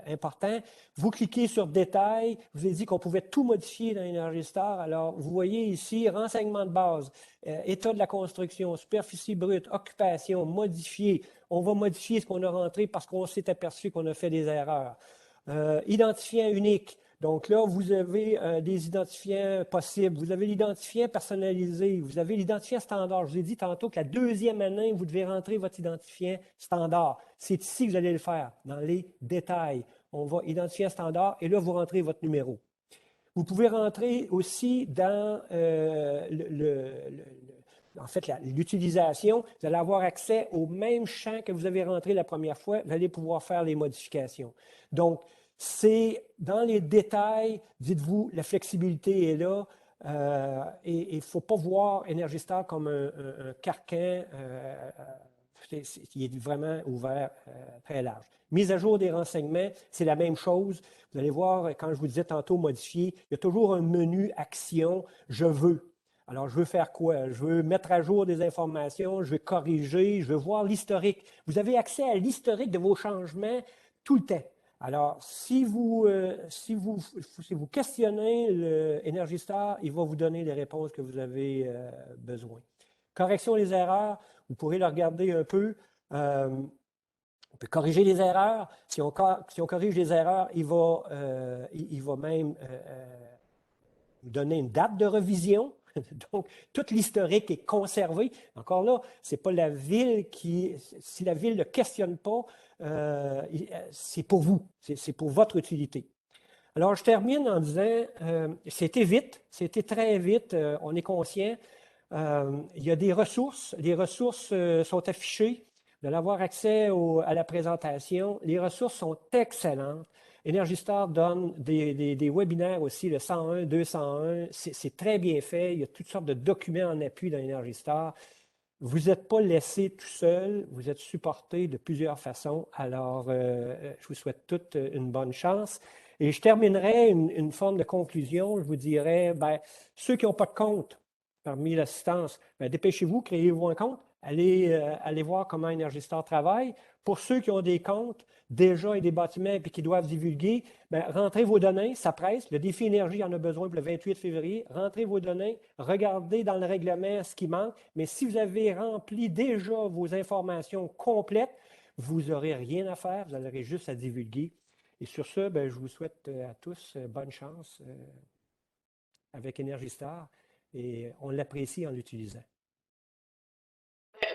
importants. Vous cliquez sur détail. Je vous ai dit qu'on pouvait tout modifier dans Energy Star. Alors, vous voyez ici, renseignements de base, état de la construction, superficie brute, occupation, modifier. On va modifier ce qu'on a rentré parce qu'on s'est aperçu qu'on a fait des erreurs. Identifiant unique. Donc là, vous avez des identifiants possibles, vous avez l'identifiant personnalisé, vous avez l'identifiant standard. Je vous ai dit tantôt que la deuxième année, vous devez rentrer votre identifiant standard. C'est ici que vous allez le faire, dans les détails. On va identifier un standard et là, vous rentrez votre numéro. Vous pouvez rentrer aussi dans en fait, l'utilisation. Vous allez avoir accès au même champ que vous avez rentré la première fois. Vous allez pouvoir faire les modifications. Donc, c'est dans les détails, dites-vous, la flexibilité est là. Et il ne faut pas voir Energy Star comme un carcan. Il est vraiment ouvert, très large. Mise à jour des renseignements, c'est la même chose. Vous allez voir, quand je vous disais tantôt modifier, il y a toujours un menu action, je veux. Alors, je veux faire quoi? Je veux mettre à jour des informations, je veux corriger, je veux voir l'historique. Vous avez accès à l'historique de vos changements tout le temps. Alors, si vous questionnez le Energy Star, il va vous donner les réponses que vous avez besoin. Correction des erreurs, vous pourrez le regarder un peu. On peut corriger les erreurs. Si on corrige les erreurs, il va même nous donner une date de revision. Donc, tout l'historique est conservé. Encore là, ce n'est pas la ville qui... Si la ville ne questionne pas, c'est pour vous, c'est pour votre utilité. Alors, je termine en disant, c'était vite, c'était très vite, on est conscient. Il y a des ressources. Les ressources sont affichées. Vous allez avoir accès à la présentation. Les ressources sont excellentes. Energy Star donne des webinaires aussi, le 101, 201. C'est très bien fait. Il y a toutes sortes de documents en appui dans Energy Star. Vous n'êtes pas laissé tout seul. Vous êtes supporté de plusieurs façons. Alors, je vous souhaite toute une bonne chance. Et je terminerai une forme de conclusion. Je vous dirais, bien, ceux qui n'ont pas de compte, parmi l'assistance, dépêchez-vous, créez-vous un compte, allez voir comment Energy Star travaille. Pour ceux qui ont des comptes déjà et des bâtiments et qui doivent divulguer, rentrez vos données, ça presse. Le défi énergie en a besoin pour le 28 février. Rentrez vos données, regardez dans le règlement ce qui manque. Mais si vous avez rempli déjà vos informations complètes, vous n'aurez rien à faire, vous aurez juste à divulguer. Et sur ce, je vous souhaite à tous bonne chance avec Energy Star. Et on l'apprécie en l'utilisant.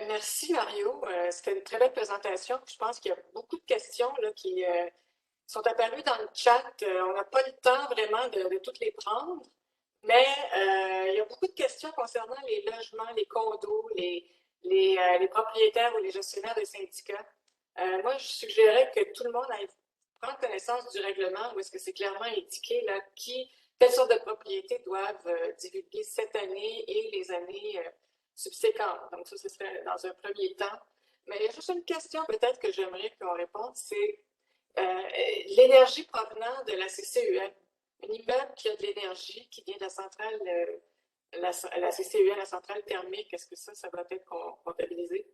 Merci Mario. C'était une très belle présentation. Je pense qu'il y a beaucoup de questions là, qui sont apparues dans le chat. On n'a pas le temps vraiment de toutes les prendre, mais il y a beaucoup de questions concernant les logements, les condos, les propriétaires ou les gestionnaires de syndicats. Moi, je suggérais que tout le monde aille prendre connaissance du règlement où est-ce que c'est clairement indiqué là, quelles sortes de propriétés doivent divulguer cette année et les années subséquentes. Donc, ça, ce serait dans un premier temps. Mais il y a juste une question peut-être que j'aimerais qu'on réponde, c'est l'énergie provenant de la CCUM. Un immeuble qui a de l'énergie, qui vient de la centrale, la CCUM, la centrale thermique, est-ce que ça va être comptabilisé?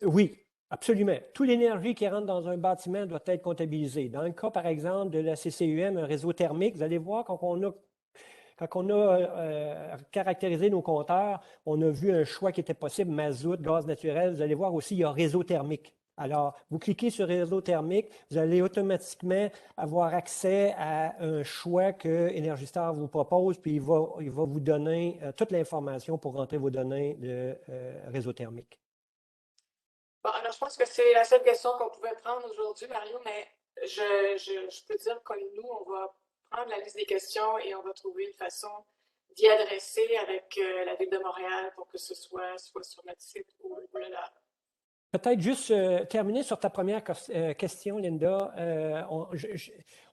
Oui, absolument. Toute l'énergie qui rentre dans un bâtiment doit être comptabilisée. Dans le cas, par exemple, de la CCUM, un réseau thermique, vous allez voir, quand on a caractérisé nos compteurs, on a vu un choix qui était possible, mazout, gaz naturel. Vous allez voir aussi, il y a réseau thermique. Alors, vous cliquez sur réseau thermique, vous allez automatiquement avoir accès à un choix que Energy Star vous propose, puis il va vous donner toute l'information pour rentrer vos données de réseau thermique. Bon, alors je pense que c'est la seule question qu'on pouvait prendre aujourd'hui, Mario, mais je peux dire que nous, on va prendre la liste des questions et on va trouver une façon d'y adresser avec la Ville de Montréal pour que ce soit sur notre site ou là. Peut-être juste terminer sur ta première question, Linda.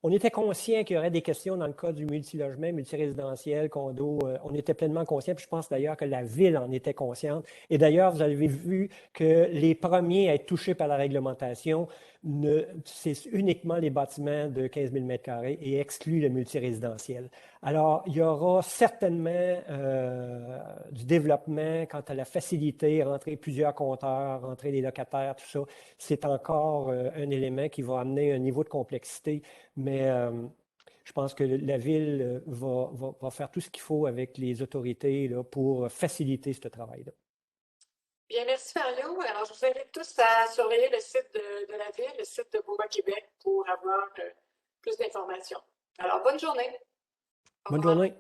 On était conscient qu'il y aurait des questions dans le cas du multilogement, multirésidentiel, condo. On était pleinement conscient, puis je pense d'ailleurs que la Ville en était consciente. Et d'ailleurs, vous avez vu que les premiers à être touchés par la réglementation, c'est uniquement les bâtiments de 15 000 m² et exclut le multirésidentiel. Alors, il y aura certainement du développement quant à la facilité, rentrer plusieurs compteurs, rentrer les locataires, tout ça. C'est encore un élément qui va amener un niveau de complexité, mais je pense que la Ville va faire tout ce qu'il faut avec les autorités là, pour faciliter ce travail-là. Bien, merci Mario. Alors, je vous invite tous à surveiller le site de la Ville, le site de Bois Québec, pour avoir plus d'informations. Alors, bonne journée. Au Bonne revoir. journée.